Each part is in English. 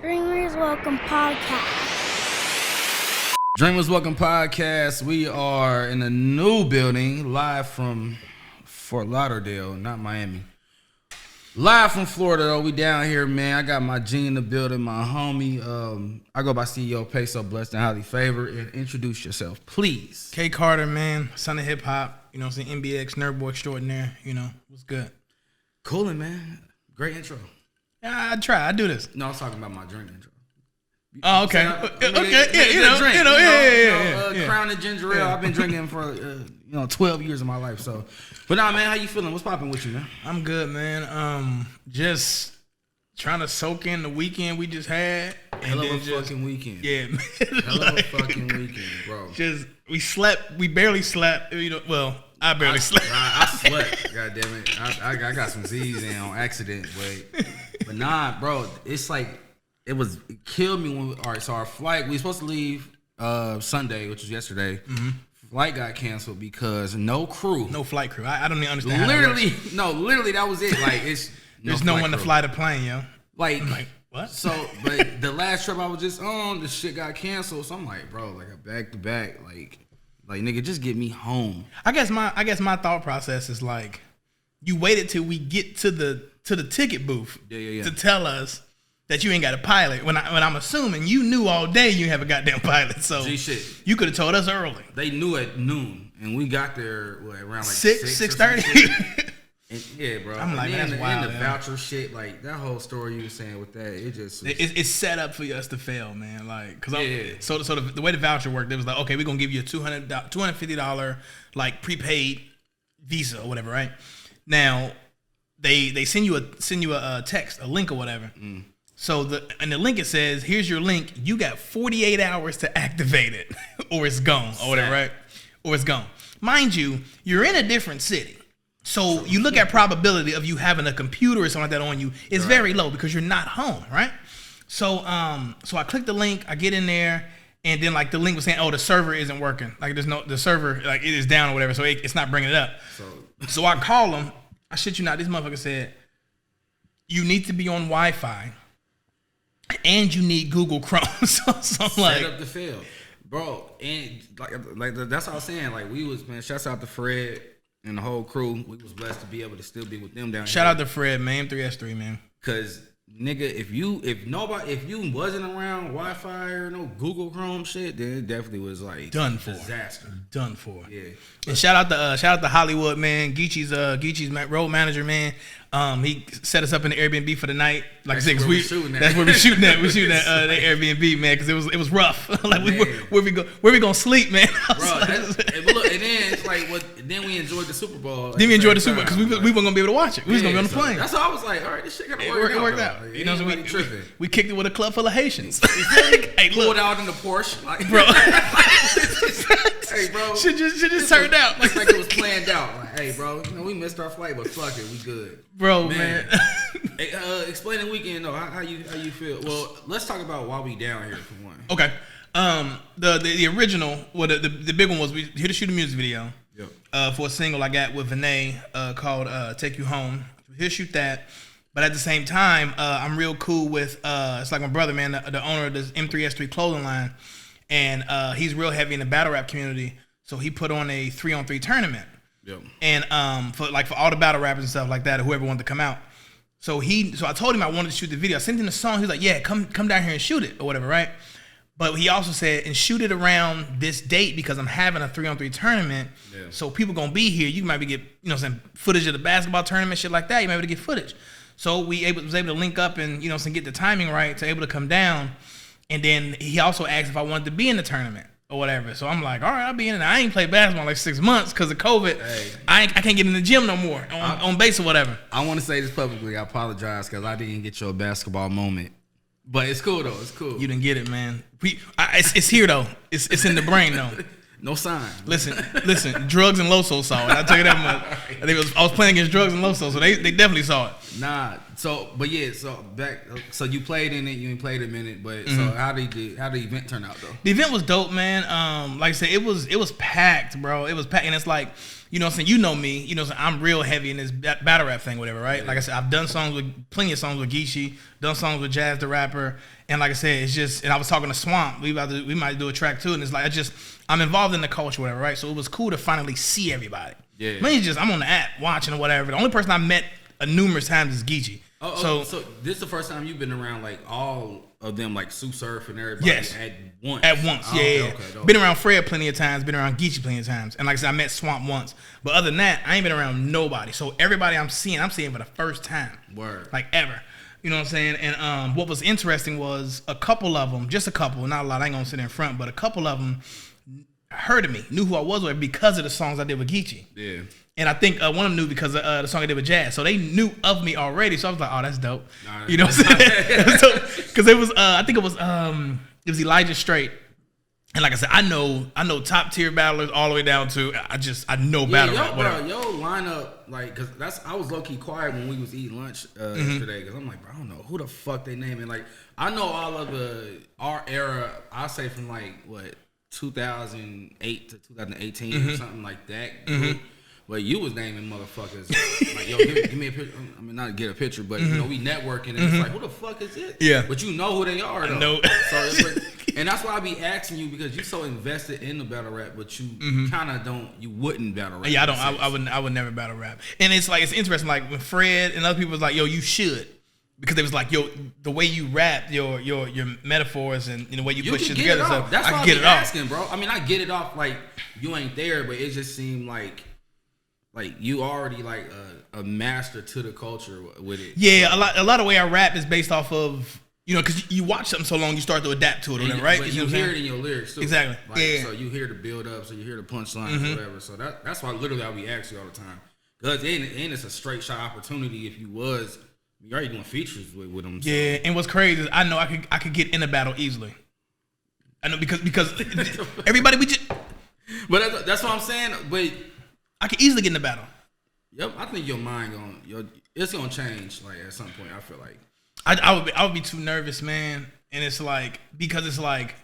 Dreamers Welcome Podcast. Dreamers Welcome Podcast. We are in a new building, live from Fort Lauderdale, not Miami. Live from Florida, though. We down here, man. I got my G in the building, my homie. I go by CEO PESO, blessed and highly favored. And introduce yourself, please. K.carter, man. Son of hip hop. You know what I'm saying? MBX, nerd boy extraordinaire. You know, what's good? Coolin', man. Great intro. Yeah, I try. I do this. No, I was talking about my drink intro. Oh, okay. Yeah. Crown and ginger ale. I've been drinking for 12 years of my life. So, but nah, man, how you feeling? What's popping with you, man? I'm good, man. Just trying to soak in the weekend we just had. Hell of a fucking weekend. Yeah, man. Hell of a fucking weekend, bro. Just we slept. We barely slept. I barely slept. I slept. God damn it. I got some Z's in on accident, but nah, bro. It's like. It killed me when so our flight, we were supposed to leave Sunday, which was yesterday. Mm-hmm. Flight got canceled because no crew. No flight crew. I don't even understand literally, literally that was it. Like there's no one to fly the plane, yo. Like what? So, but the last trip I was just on, the shit got canceled. So I'm like, bro, like a back to back, like nigga, just get me home. I guess my thought process is like, you waited till we get to the ticket booth to tell us that you ain't got a pilot. When I'm assuming you knew all day you have a goddamn pilot, so you could have told us early. They knew at noon, and we got there around like 6:30. Yeah, bro. I'm like, that's wild. And the voucher shit, like that whole story you were saying with that, it just it's set up for us to fail, man. Like, so the way the voucher worked, it was like, okay, we're gonna give you a $250 like prepaid Visa or whatever, right? Now they send you a text, a link or whatever. So in the link it says, here's your link. You got 48 hours to activate it, or it's gone, or whatever, right? Or it's gone. Mind you, you're in a different city, so you look at probability of you having a computer or something like that on you is very low because you're not home, right? So I click the link, I get in there, and then like the link was saying, oh, the server isn't working. Like the server like it is down or whatever, so it's not bringing it up. So I call them. I shit you not, this motherfucker said, you need to be on Wi-Fi. And you need Google Chrome. so I'm set like, up the field, bro. And like that's what I was saying. Like we was, man. Shouts out to Fred and the whole crew. We was blessed to be able to still be with them down here. Shout out to Fred, man. M3S3, man. Cause nigga, if you wasn't around Wi-Fi or no Google Chrome shit, then it definitely was like done for. Disaster. Done for. Yeah. And shout out to Hollywood, man. Geechee's road manager, man. He set us up in the Airbnb for the night. Like that's where we're shooting at. We're shooting at the Airbnb, man, because it was rough. Like where we gonna sleep, man? Bro, and then it's like then we enjoyed the Super Bowl. Then we enjoyed the Super Bowl because we weren't gonna be able to watch it. We was gonna be on the plane. That's how I was like, all right, this shit gotta work. It worked out. Like, you know, so we kicked it with a club full of Haitians. Hey, pulled out in the Porsche, like, bro. Hey, bro. Shit just turned out. Like it was planned out. Like, hey, bro, we missed our flight, but fuck it, we good. Bro, man. Hey, explain the weekend though. How you feel? Well, let's talk about why we down here for one. Okay. The original, well, the big one was we here to shoot a music video. Yep. For a single I got with Vinay called "Take You Home." We're here to shoot that, but at the same time, I'm real cool with it's like my brother, man, the owner of this M3S3 clothing line, and he's real heavy in the battle rap community. So he put on a 3-on-3 tournament. Yep. And for all the battle rappers and stuff like that, or whoever wanted to come out. So I told him I wanted to shoot the video. I sent him the song. He was like, yeah, come down here and shoot it or whatever, right? But he also said, and shoot it around this date because I'm having a 3-on-3 tournament. Yeah. So people gonna be here. You might be get, footage of the basketball tournament, shit like that. You might be able to get footage. So was able to link up and, get the timing right to able to come down. And then he also asked if I wanted to be in the tournament or whatever. So I'm like, all right, I'll be in it. I ain't played basketball in like 6 months because of COVID. Hey. I can't get in the gym no more on base or whatever. I want to say this publicly. I apologize because I didn't get your basketball moment. But it's cool, though. It's cool. You didn't get it, man. It's here, though. It's in the brain, though. No sign. Listen. Drugs and Loso saw it. I'll tell you that much. I was playing against Drugs and Loso, so they definitely saw it. Nah. So, but yeah. So back. So you played in it. You ain't played a minute. But so how did the event turn out though? The event was dope, man. Like I said, it was packed, bro. It was packed, and it's like, you know what I'm saying? You know me. You know what I'm saying? I'm real heavy in this battle rap thing, whatever, right? Yeah. Like I said, I've done plenty of songs with Geechee, done songs with Jazz the Rapper, and like I said, it's just. And I was talking to Swamp. We might do a track too, and it's like I'm involved in the culture, whatever, right? So it was cool to finally see everybody. Yeah. I mean, I'm on the app watching or whatever. The only person I met numerous times is Geechee. So this is the first time you've been around like all of them, like Sue Surf and everybody at once. At once, yeah. Been around Fred plenty of times, been around Geechee plenty of times. And like I said, I met Swamp once. But other than that, I ain't been around nobody. So everybody I'm seeing for the first time. Word. Like ever. You know what I'm saying? And what was interesting was a couple of them, just a couple, not a lot, I ain't gonna sit in front, but a couple of them heard of me, knew who I was with because of the songs I did with Geechee. Yeah. And I think one of them knew because of the song I did with Jazz. So they knew of me already. So I was like, oh, that's dope. Nah, you know what I'm saying? Because it was, I think it was Elijah Straight. And like I said, I know top tier battlers all the way down to I know battle rap. Bro, yo lineup, like, cause I was low key quiet when we was eating lunch yesterday, cause I'm like, bro, I don't know who the fuck they naming. Like, I know all of our era. I say from like what 2008 to 2018 or something like that. But you was naming motherfuckers like, yo, give me a picture. I mean, not to get a picture, but you know, we networking and it's like, who the fuck is it? Yeah. But you know who they are, though. I know. So and that's why I be asking you, because you so invested in the battle rap, but you kind of you wouldn't battle rap. Yeah, I don't. I would never battle rap. And it's like, it's interesting. Like when Fred and other people was like, yo, you should. Because it was like, yo, the way you rap, your metaphors and the way you put shit together. So that's why I be asking, bro. I mean, I get it off like you ain't there, but it just seemed like you already like a master to the culture with it. Yeah, a lot of way I rap is based off of, because you watch something so long, you start to adapt to it, or whatever, right? But you hear it in your lyrics too. Exactly. Like, yeah. So you hear the build up, so you hear the punchlines, whatever. So that's why literally I be asking you all the time, because it's a straight shot opportunity. If you already doing features with them. So. Yeah, and what's crazy is I know I could get in a battle easily. I know because everybody But that's what I'm saying. But I could easily get in the battle. Yep, I think your mind it's gonna change like at some point. I feel like I would be too nervous, man. And it's like, because it's like,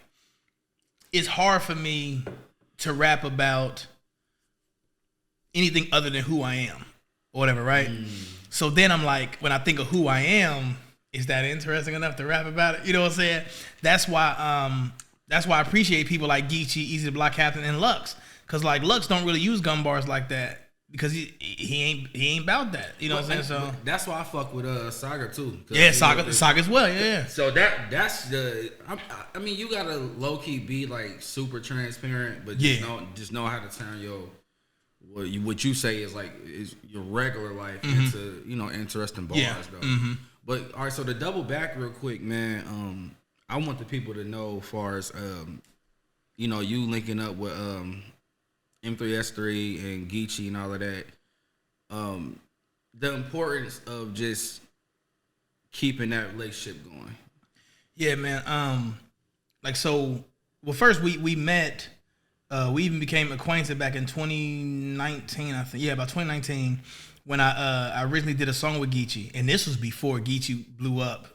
it's hard for me to rap about anything other than who I am or whatever, right? So then I'm like, when I think of who I am, is that interesting enough to rap about it? You know what I'm saying? That's why I appreciate people like Geechee, Easy to Block Captain, and Lux. Cause like Lux don't really use gun bars like that, because he ain't about that. You know what I'm saying? So that's why I fuck with Saga too. Yeah, Saga as well. Yeah. So that's I mean, you gotta low key be like super transparent, but just know how to turn what you say is your regular life into interesting bars though. But all right, so to double back real quick, man. I want the people to know, as far as you linking up with M3S3 and Geechee and all of that, the importance of just keeping that relationship going. Yeah, man. First we met. We even became acquainted back in 2019, I think. Yeah, about 2019, when I originally did a song with Geechee, and this was before Geechee blew up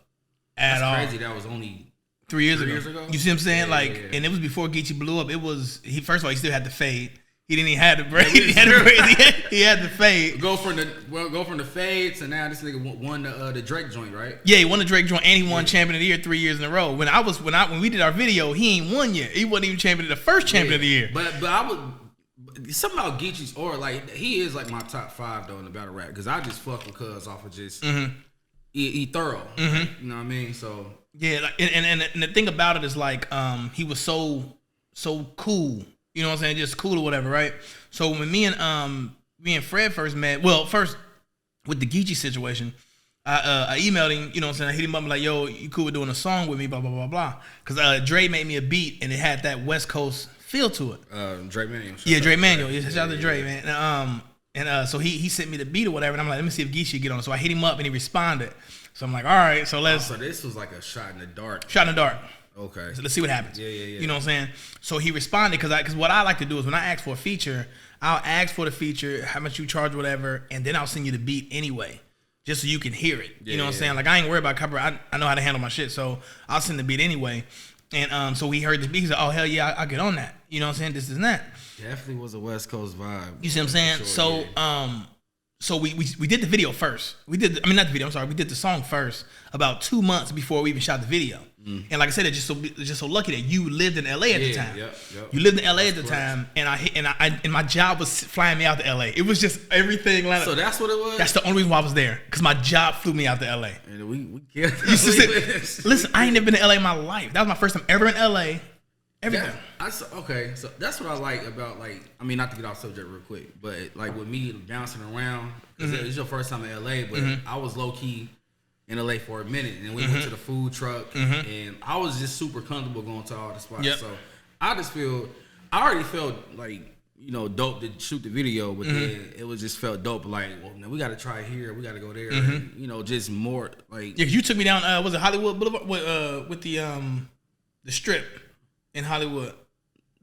at all. That's crazy. That was only 3 years ago. You see what I'm saying? Yeah. And it was before Geechee blew up. It was first of all, he still had the fade. He didn't even have the braid. He had the fade. Go from the fade to now this nigga won the Drake joint, right? Yeah, he won the Drake joint, and he won Champion of the Year 3 years in a row. When we did our video, he ain't won yet. He wasn't even champion of the first Champion of the Year. But I would something about Geechee's aura, like he is like my top 5 though in the battle rap, because I just fuck with Cuz off of just he thorough. Right? You know what I mean? So yeah, and the thing about it is like he was so cool. You know what I'm saying? Just cool or whatever, right? So when me and Fred first met, first with the Geechee situation, I emailed him, you know what I'm saying? I hit him up and like, yo, you cool with doing a song with me, blah, blah, blah, blah. Because Dre made me a beat and it had that West Coast feel to it. Dre Manuel. Yeah, Dre Manuel. Shout out to Dre, man. So he sent me the beat or whatever, and I'm like, let me see if Geechee get on it. So I hit him up and he responded. So I'm like, all right, so let's. So this was like a shot in the dark. Shot in the dark. Okay. So let's see what happens. Yeah. You know what I'm saying? So he responded, because what I like to do is when I ask for a feature, I'll ask for the feature, how much you charge, whatever, and then I'll send you the beat anyway, just so you can hear it. You know what I'm saying? Like I ain't worried about copyright. I know how to handle my shit, so I'll send the beat anyway. And so he heard the beat. He's like, oh hell yeah, I'll get on that. You know what I'm saying? This is that. Definitely was a West Coast vibe. You see what I'm saying? Sure, so we did the video first. We did the song first about 2 months before we even shot the video. And like I said, it's just so lucky that you lived in LA at the time. Yep. You lived in LA at the time, and my job was flying me out to LA. It was just everything lined up. So that's what it was. That's the only reason why I was there, because my job flew me out to LA. And we killed. Listen, I ain't never been to LA in my life. That was my first time ever in LA. Everything. Okay, so that's what I like about, like, I mean, not to get off subject real quick, but like with me bouncing around, because it was your first time in LA, but I was low key in LA for a minute, and we went to the food truck, and I was just super comfortable going to all the spots. So I already felt like, you know, dope to shoot the video, but then it was just felt dope. Like, well, now we got to try here, we got to go there, and, you know, just more like. Yeah, you took me down. Was it Hollywood Boulevard with the strip in Hollywood?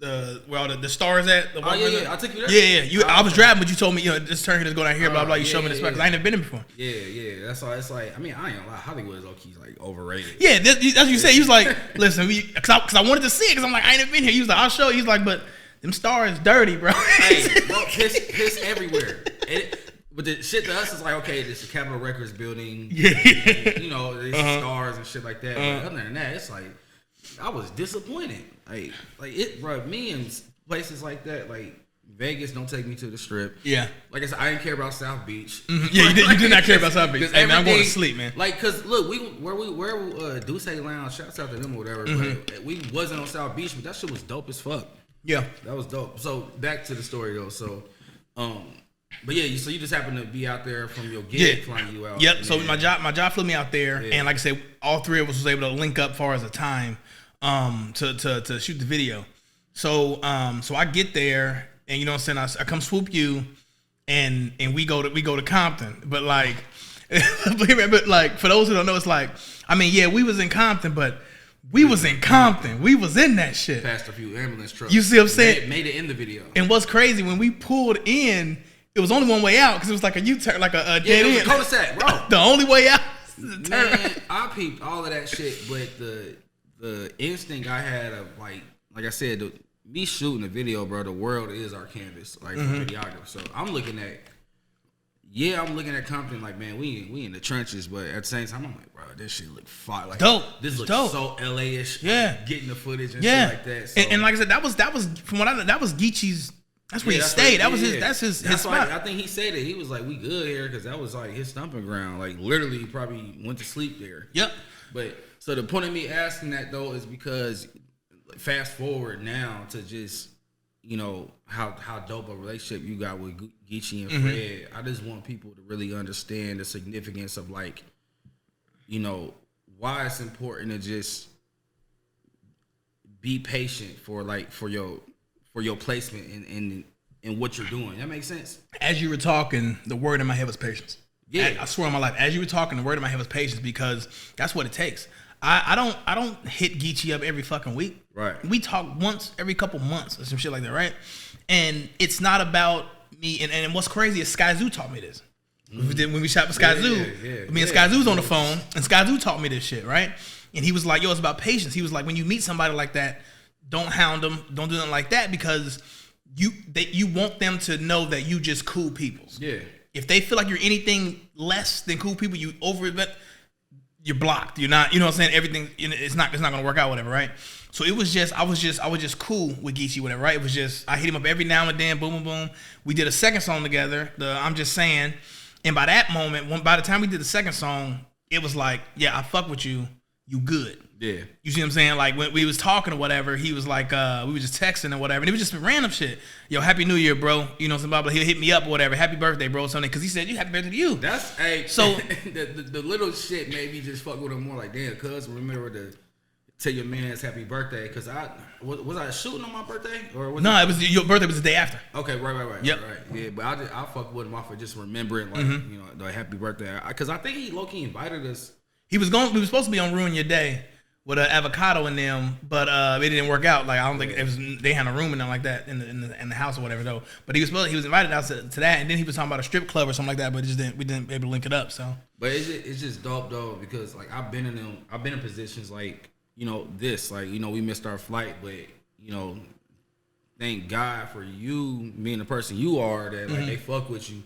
Where all the stars at? I took you there. Yeah. I was driving, but you told me, you know, just turn here, just go down here, blah blah. You showed me the spot because I ain't never been there before. Yeah. That's why it's like. I mean, I ain't gonna lie. Hollywood is low key like overrated. Yeah, that's what you say. He was like, listen, because I wanted to see it, because I'm like, I ain't never been here. He was like, I'll show you. He's like, but them stars dirty, bro. Hey, bro, piss everywhere. But the shit to us is like, okay, this is Capitol Records building. And, you know, there's stars and shit like that. But other than that, it's like I was disappointed. Like it, bro. Me and places like that, like Vegas, don't take me to the Strip. Yeah. Like I said, I didn't care about South Beach. Yeah, you did not care about South Beach. Hey man, I'm going to sleep, man. Like, cause look, where Duce Lounge, shouts out to them or whatever. But we wasn't on South Beach, but that shit was dope as fuck. Yeah, that was dope. So back to the story though. So, but yeah, so you just happened to be out there from your gig, flying you out. Yep. So my job flew me out there, and like I said, all three of us was able to link up far as the time, to shoot the video. So I get there, and you know what I'm saying, I come swoop you, and we go to Compton, but like, but like for those who don't know, it's like, I mean, yeah, we was in Compton, but we was in Compton. We was in that shit. Passed a few ambulance trucks. You see what I'm saying? Made it in the video. And what's crazy, when we pulled in, it was only one way out because it was like a U-turn, like a dead end. Cul-de-sac, bro. The only way out. Man, I peeped all of that shit, but the instinct I had of like I said, me shooting the video, bro. The world is our canvas, like videographer. So I'm looking at Compton like, man, we in the trenches, but at the same time, I'm like, bro, this shit look fire. Like, dope. This looks dope. so LA-ish. Yeah, getting the footage and shit like that. So. And like I said, that was from what I know, that was Geechee's. That's where he stayed. That's his spot. I think he said it. He was like, we good here, because that was like his stomping ground. Like literally, he probably went to sleep there. Yep. But so the point of me asking that though is because fast forward now to just, you know, how dope a relationship you got with Geechee and Fred. I just want people to really understand the significance of, like, you know, why it's important to just be patient for your placement in what you're doing. That makes sense? As you were talking, the word in my head was patience. Yeah. I swear on my life, as you were talking, the word in my head was patience, because that's what it takes. I don't hit Geechee up every fucking week. Right. We talk once every couple months or some shit like that, right? And it's not about me. And what's crazy is Sky Zoo taught me this. When we shot with Sky Zoo, me and Sky Zoo's on the phone, and Sky Zoo taught me this shit, right? And he was like, yo, it's about patience. He was like, when you meet somebody like that, don't hound them, don't do nothing like that, because you want them to know that you just cool peoples. Yeah. If they feel like you're anything less than cool people, you're blocked. You're not, you know what I'm saying? Everything, it's not gonna work out, whatever, right? So it was just, I was just cool with Geechee, whatever, right? It was just, I hit him up every now and then, boom, boom, boom. We did a second song together, I'm Just Saying. And by that moment, by the time we did the second song, it was like, yeah, I fuck with you, you good. Yeah. You see what I'm saying? Like when we was talking or whatever, he was like, we was just texting or whatever. And it was just random shit. Yo, Happy New Year, bro. You know, some blah, blah. He'll hit me up or whatever. Happy birthday, bro. Something. Because he said, happy birthday to you. That's, hey. So the little shit made me just fuck with him more, like, damn, cuz remember to tell your man's happy birthday. Because was I shooting on my birthday? Or was it was your birthday was the day after. Okay, right. Yep. Right. Yeah, but I fuck with him off of just remembering, like, you know, the happy birthday. Because I think he low-key invited us. We was supposed to be on Ruin Your Day. with an avocado in them, but it didn't work out. Like I don't think it was, they had a room in them like that in the house or whatever though. But he was invited out to that, and then he was talking about a strip club or something like that. But we didn't be able to link it up. So, but it's just dope though, because like I've been in positions like, you know, this, like, you know, we missed our flight, but you know, thank God for you being the person you are, that like they fuck with you.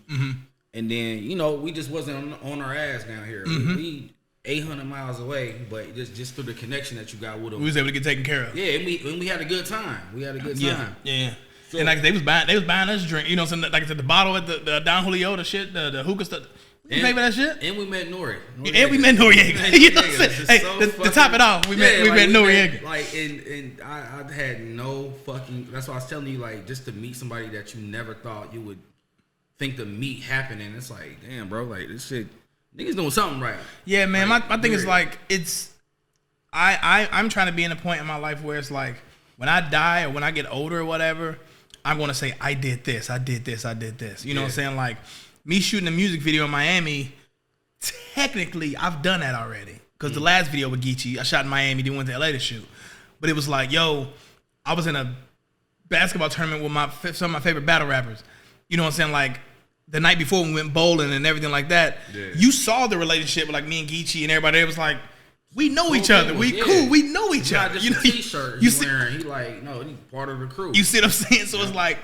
And then, you know, we just wasn't on our ass down here. We 800 miles away, but just through the connection that you got with them, we was able to get taken care of. Yeah, and we had a good time. Yeah. So, and like they was buying us drink. You know, some like the bottle at the Don Julio, the shit, the hookah stuff. You pay for that shit? And we met Noriega. And we met Noriega. You know what I'm saying? Hey, to top it off, we met Noriega. Like, and I had no fucking. That's why I was telling you, like, just to meet somebody that you never thought you would think to meet happening. It's like, damn, bro, like this shit, niggas doing something right. Yeah, man. Like, my thing is like, it's I'm trying to be in a point in my life where it's like, when I die or when I get older or whatever, I'm gonna say I did this. You know what I'm saying? Like, me shooting a music video in Miami, technically, I've done that already. Because the last video with Geechee, I shot in Miami, then went to LA to shoot. But it was like, yo, I was in a basketball tournament with some of my favorite battle rappers. You know what I'm saying? Like, the night before we went bowling and everything like that, you saw the relationship with like me and Geechee and everybody. It was like, we know each other. We cool. We know each other. Not just a t-shirt he's wearing. He like, no, he's part of the crew. You see what I'm saying? So it's like,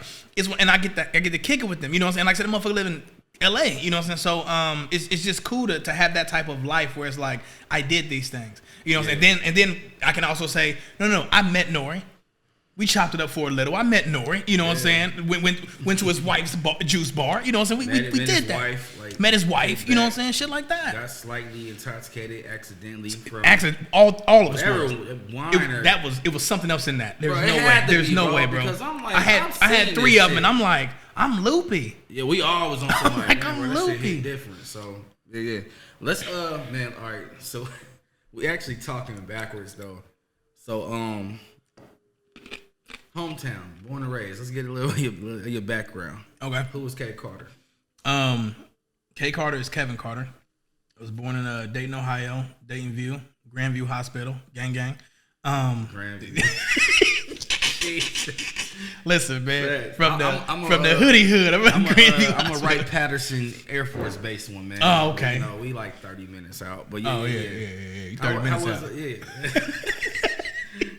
and I get to kick it with them. You know what I'm saying? Like I said, the motherfucker live in LA, you know what I'm saying? So it's just cool to have that type of life where it's like, I did these things. You know what I'm saying? And then I can also say, no, I met Nori. We chopped it up for a little. I met Nori, you know what I'm saying? Went to his wife's juice bar, you know what I'm saying? We did that. Wife, met his wife, you know what I'm saying? Shit like that. Got slightly intoxicated accidentally from all of us were. It was something else in that. There's bro, no way. There's no way, bro. Because I'm like, I had 3 of them, and I'm like, I'm loopy. Yeah, we all was on somebody. Like, I'm loopy. Different. So yeah. Let's man. All right. So we actually talking backwards though. So hometown, born and raised. Let's get a little of your background. Okay. Who was K.Carter? K.Carter is Kevin Carter. I was born in Dayton, Ohio, Dayton View, Grandview Hospital, gang. Grandview. Listen, man, from the hoodie hood. I'm a Wright Patterson Air Force Base one, man. Oh, okay. You know, we like 30 minutes out, but yeah. You 30 minutes out.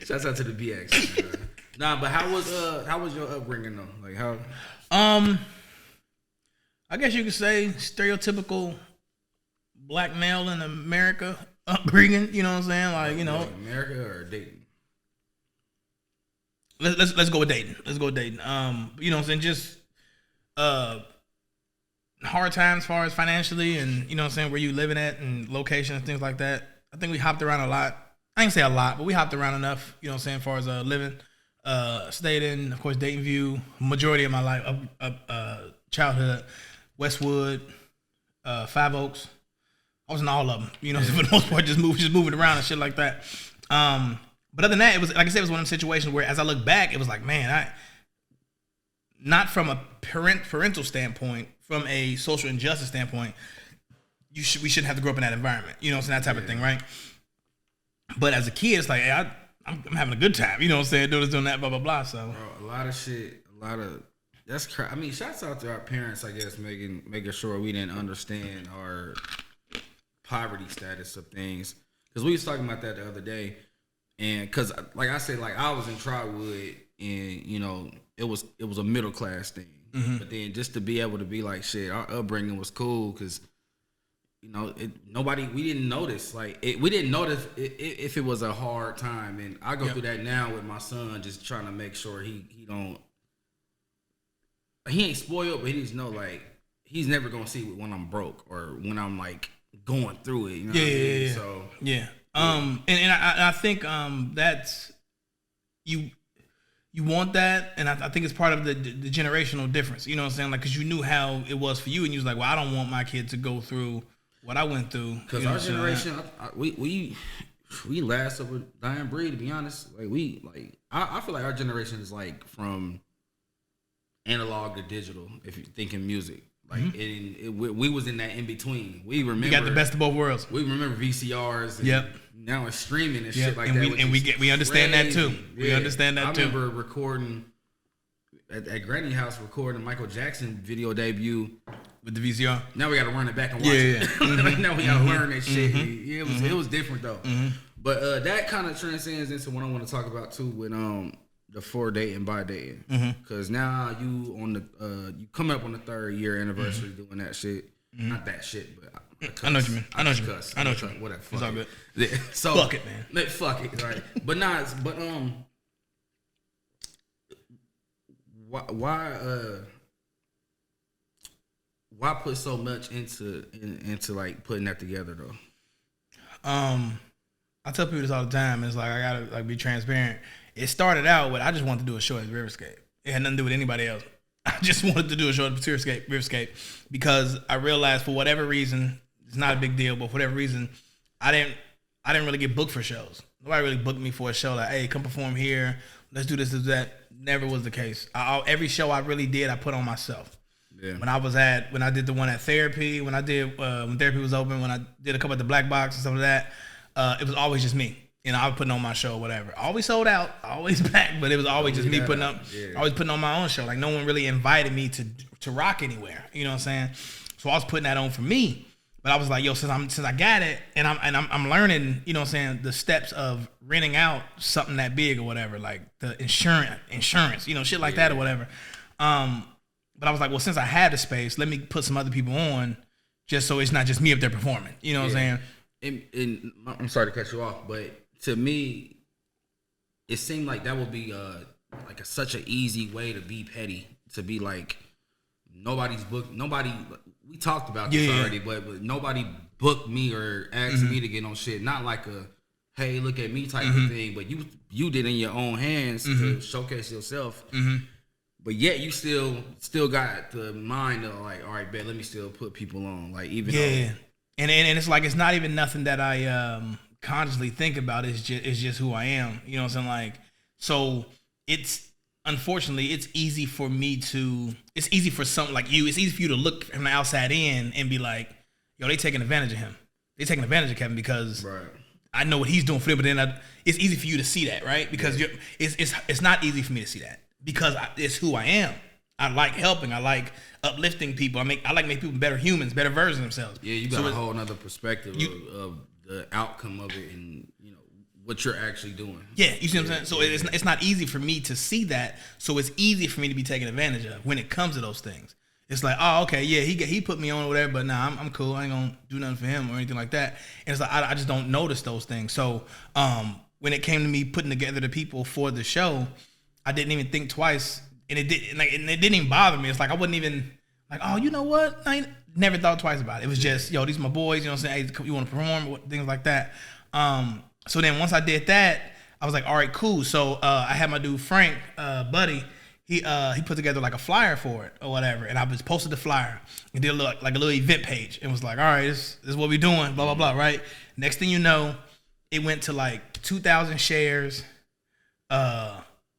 Shouts out to the BX. Nah, but how was your upbringing though? Like how? I guess you could say stereotypical black male in America upbringing. You know what I'm saying? Like, you know, America or Dayton. Let's go with Dayton. You know what I'm saying? Just hard times as far as financially and, you know what I'm saying, where you living at and location and things like that. I think we hopped around a lot. I ain't say a lot, but we hopped around enough, you know what I'm saying, as far as living. Stayed in, of course, Dayton View, majority of my life, childhood, Westwood, Five Oaks. I was in all of them, you know, for the most part, just moving around and shit like that. But other than that, it was, like I said, it was one of them situations where, as I look back, it was like, man, not from a parental standpoint, from a social injustice standpoint, we shouldn't have to grow up in that environment, you know, so that type of thing, right? But as a kid, it's like, hey, I'm having a good time, you know what I'm saying, doing that, blah, blah, blah, so. Bro, that's crazy. I mean, shouts out to our parents, I guess, making sure we didn't understand our poverty status of things. Because we was talking about that the other day. And because, like I said, like I was in Trotwood, and you know, it was a middle class thing. Mm-hmm. But then just to be able to be like, shit, our upbringing was cool because, you know, we didn't notice. Like we didn't notice if it was a hard time. And I go through that now with my son, just trying to make sure he ain't spoiled, but he just know like he's never gonna see when I'm broke or when I'm like going through it. You know what I mean? So yeah. And I think that's you want that, and I think it's part of the generational difference. You know what I'm saying? Like, because you knew how it was for you, and you was like, well, I don't want my kid to go through what I went through. Because our generation, we last of a dying breed. To be honest, I feel like our generation is like from analog to digital. If you're thinking music. Like we was in that in between. We got the best of both worlds. We remember VCRs. And now it's streaming and shit like and that. We understand that too. Yeah. We understand that too. I remember recording at Granny House, recording Michael Jackson video debut with the VCR. Now we got to run it back and watch it. Now we got to learn that shit. Yeah, it was different though. But that kind of transcends into what I want to talk about too with the for dating by dating, because now you on the you come up on the 3rd year anniversary doing that shit. Not that shit, but I know what you mean. I know what you mean. I know what you mean. Whatever. It's all good. Yeah. So fuck it, man. Fuck it, right? But why put so much into like putting that together though? I tell people this all the time. It's like I gotta like be transparent. It started out with I just wanted to do a show at Riverscape. It had nothing to do with anybody else. I just wanted to do a show at Riverscape because I realized for whatever reason, it's not a big deal, but for whatever reason, I didn't really get booked for shows. Nobody really booked me for a show like, hey, come perform here. Let's do this, do that. Never was the case. Every show I really did, I put on myself. Yeah. When I did the one at Therapy, when Therapy was open, when I did a couple at the Black Box and stuff like that, it was always just me. You know, I was putting on my show or whatever. Always sold out, always packed, but it was always just me putting up. Yeah. Always putting on my own show. Like no one really invited me to rock anywhere. You know what I'm saying? So I was putting that on for me. But I was like, yo, since I got it, and I'm learning, you know what I'm saying, the steps of renting out something that big or whatever, like the insurance, you know, shit like that or whatever. But I was like, well, since I had the space, let me put some other people on, just so it's not just me up there performing. You know what I'm saying? And I'm sorry to cut you off, but to me, it seemed like that would be such an easy way to be petty, to be like, nobody's booked. Nobody. We talked about this already, but nobody booked me or asked me to get on shit. Not like a, hey, look at me type of thing. But you did in your own hands to showcase yourself. But yet you still got the mind of like, all right, bet, let me still put people on. Like even though, and it's like it's not even nothing that I consciously think about. It's just who I am. You know what I'm saying? Like, so unfortunately, it's easy for something like you. It's easy for you to look from the outside in and be like, yo, they taking advantage of him. They taking advantage of Kevin because I know what he's doing for them. But then it's easy for you to see that, right? Because it's not easy for me to see that because it's who I am. I like helping. I like uplifting people. I like make people better humans, better versions of themselves. Yeah, you got a whole nother perspective of the outcome of it, and you know what you're actually doing. Yeah, you see what I'm saying? So it's not easy for me to see that. So it's easy for me to be taken advantage of when it comes to those things. It's like, oh, okay, yeah, he put me on or whatever, but nah, I'm cool. I ain't gonna do nothing for him or anything like that. And it's like I just don't notice those things. So when it came to me putting together the people for the show, I didn't even think twice, and it didn't even bother me. It's like I wasn't even like, oh, you know what? I never thought twice about it. It was just, yo, these are my boys. You know what I'm saying? Hey, you want to perform? Things like that. So then once I did that, I was like, all right, cool. So I had my dude Frank, buddy. He put together like a flyer for it or whatever, and I just posted the flyer and did a little event page and was like, all right, this is what we doing, blah blah blah, right? Next thing you know, it went to like 2,000 shares.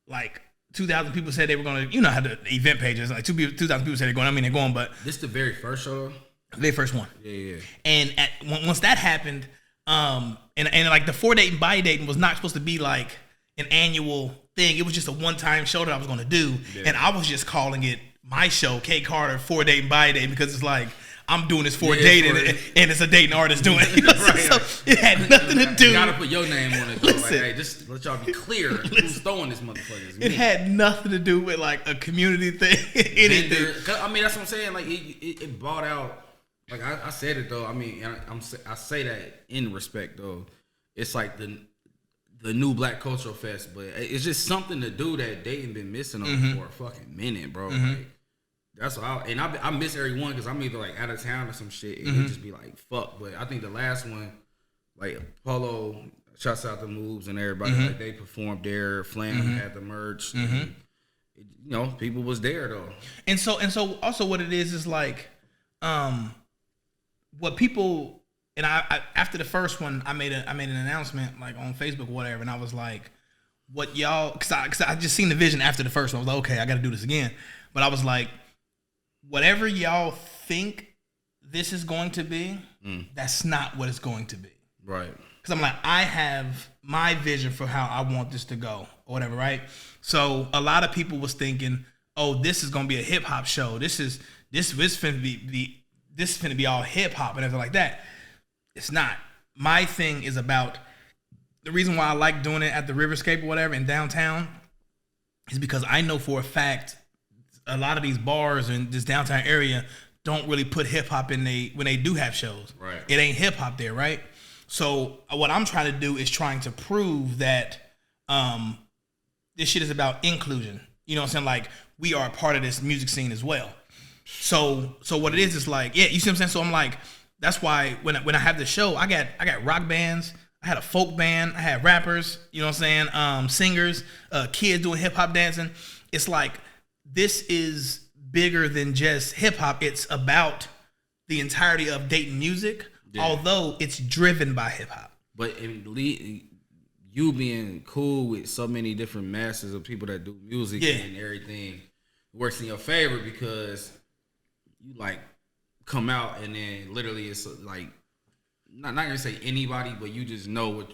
Like 2,000 people said they were gonna, you know how the event page is, like 2,000 people said they're going. I mean, they're going, but this the very first show. The very first one. Yeah. And once that happened, and like the for dating by dating was not supposed to be like an annual thing. It was just a one-time show that I was going to do. Yeah. And I was just calling it my show, K.carter, for dating by dating, because it's like, I'm doing this for dating, and it's a dating artist doing it. You know? So it had nothing to do. You gotta put your name on it, though. Listen, like, hey, just let y'all be clear who's throwing this motherfucker. It had nothing to do with like a community thing, anything. I mean, that's what I'm saying. Like it bought out. Like I said it though. I mean, I say that in respect though. It's like the new Black Cultural Fest, but it's just something to do that Dayton been missing on for a fucking minute, bro. Like, that's what I miss every one because I'm either like out of town or some shit, and it just be like fuck. But I think the last one, like Polo, shouts out the Moves and everybody, like they performed there. Flam had the merch. And, you know, people was there though. And so also what it is like, what people. And I after the first one, I made an announcement like on Facebook or whatever, and I was like, "What y'all?" Because I just seen the vision after the first one. I was like, "Okay, I got to do this again." But I was like, "Whatever y'all think this is going to be, that's not what it's going to be." Right. because I'm like, I have my vision for how I want this to go or whatever, right? So a lot of people was thinking, oh, this is gonna be a hip hop show. This finna be all hip hop and everything like that. It's not. My thing is about the reason why I like doing it at the Riverscape or whatever in downtown is because I know for a fact a lot of these bars in this downtown area don't really put hip hop when they do have shows. Right. It ain't hip hop there, right? So what I'm trying to do is trying to prove that this shit is about inclusion. You know what I'm saying? Like, we are a part of this music scene as well. So what it is like, yeah, you see what I'm saying? So I'm like, that's why when I have the show, I got rock bands, I had a folk band, I had rappers, you know what I'm saying? Singers, kids doing hip hop dancing. It's like, this is bigger than just hip hop. It's about the entirety of Dayton music, although it's driven by hip hop. But you being cool with so many different masses of people that do music and everything works in your favor because you like come out and then literally it's like not gonna say anybody, but you just know what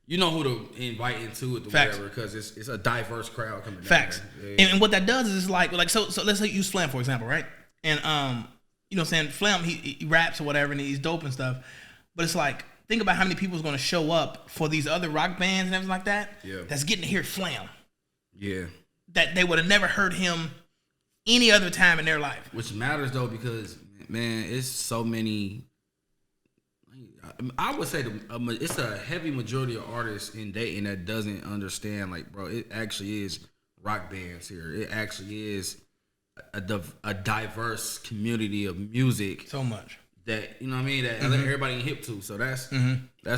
you know who to invite into it to whatever because it's a diverse crowd coming. Facts. Down there. And what that does is like so let's say use Flam for example, right? And you know what I'm saying, Flam he raps or whatever and he's dope and stuff, but it's like think about how many people is going to show up for these other rock bands and everything like that. Yeah. That's getting to hear Flam. Yeah. That they would have never heard him any other time in their life. Which matters though because man, it's so many. I would say it's a heavy majority of artists in Dayton that doesn't understand. Like, bro, it actually is rock bands here. It actually is a diverse community of music. So much. That, you know what I mean, that everybody ain't hip to. So that's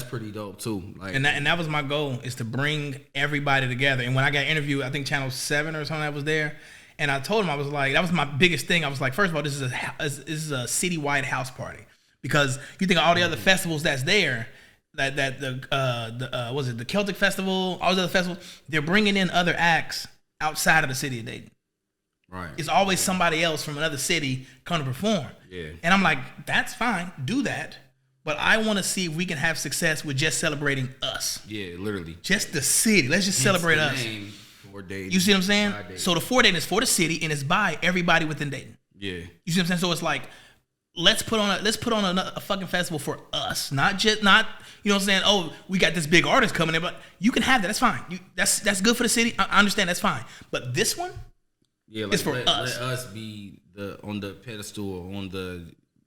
pretty dope too. Like, and that was my goal, is to bring everybody together. And when I got interviewed, I think Channel 7 or something that was there, and I told him, I was like, that was my biggest thing. I was like, first of all, this is a citywide house party, because you think of all the other festivals that's there, was it the Celtic Festival, all those other festivals, they're bringing in other acts outside of the city of Dayton. Right. It's always somebody else from another city coming to perform. Yeah. And I'm like, that's fine, do that. But I want to see if we can have success with just celebrating us. Yeah, literally. Just the city. Let's just celebrate us. You see what I'm saying? So the 4 Dayton is for the city and it's by everybody within Dayton. Yeah. You see what I'm saying? So it's like, let's put on a fucking festival for us. Not you know what I'm saying? Oh, we got this big artist coming in, but you can have that. That's fine. That's good for the city. I understand. That's fine. But this one, yeah, like, it's for us. Let us be on the pedestal,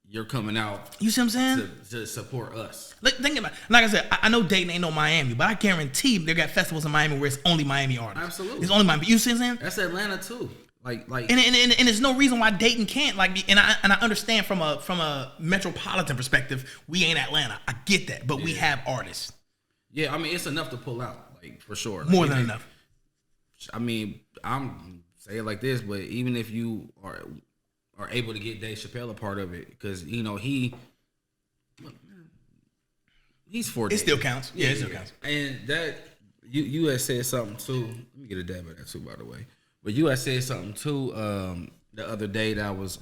you're coming out. You see what I'm saying? To support us. Think about it. Like I said, I know Dayton ain't no Miami, but I guarantee they got festivals in Miami where it's only Miami artists. Absolutely. It's only Miami. You see what I'm saying? That's Atlanta too. Like and there's no reason why Dayton can't and I understand from a metropolitan perspective, we ain't Atlanta. I get that, but we have artists. Yeah, I mean it's enough to pull out, like, for sure. More than enough. I mean, I'm say it like this, but even if you are able to get Dave Chappelle a part of it, because you know he's 40. It still counts. Yeah, it still counts. And that you had said something too. Let me get a dab of that too, by the way. But you had said something too the other day that was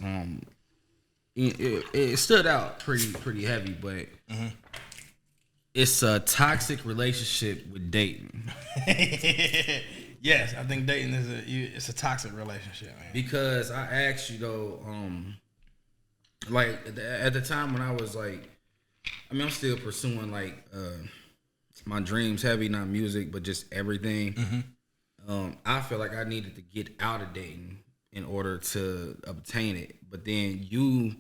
it stood out pretty heavy, but it's a toxic relationship with Dayton. Yes, I think Dayton it's a toxic relationship, man. Because I asked you though, like at the time when I was like, I mean, I'm still pursuing like my dreams, heavy, not music, but just everything. I feel like I needed to get out of Dayton in order to obtain it. But then you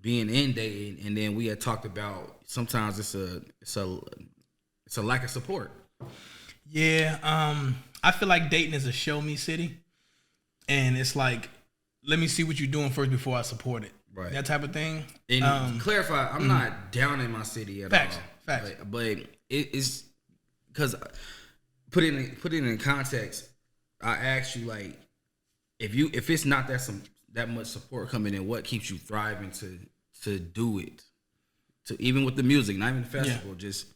being in Dayton, and then we had talked about sometimes it's a lack of support. Yeah, I feel like Dayton is a show me city, and it's like, let me see what you're doing first before I support it. Right. That type of thing. And to clarify, I'm not down in my city at all. Facts. But it's because put it in context. I asked you, like, if it's not that much support coming in, what keeps you thriving to do it? To even with the music, not even the festival, just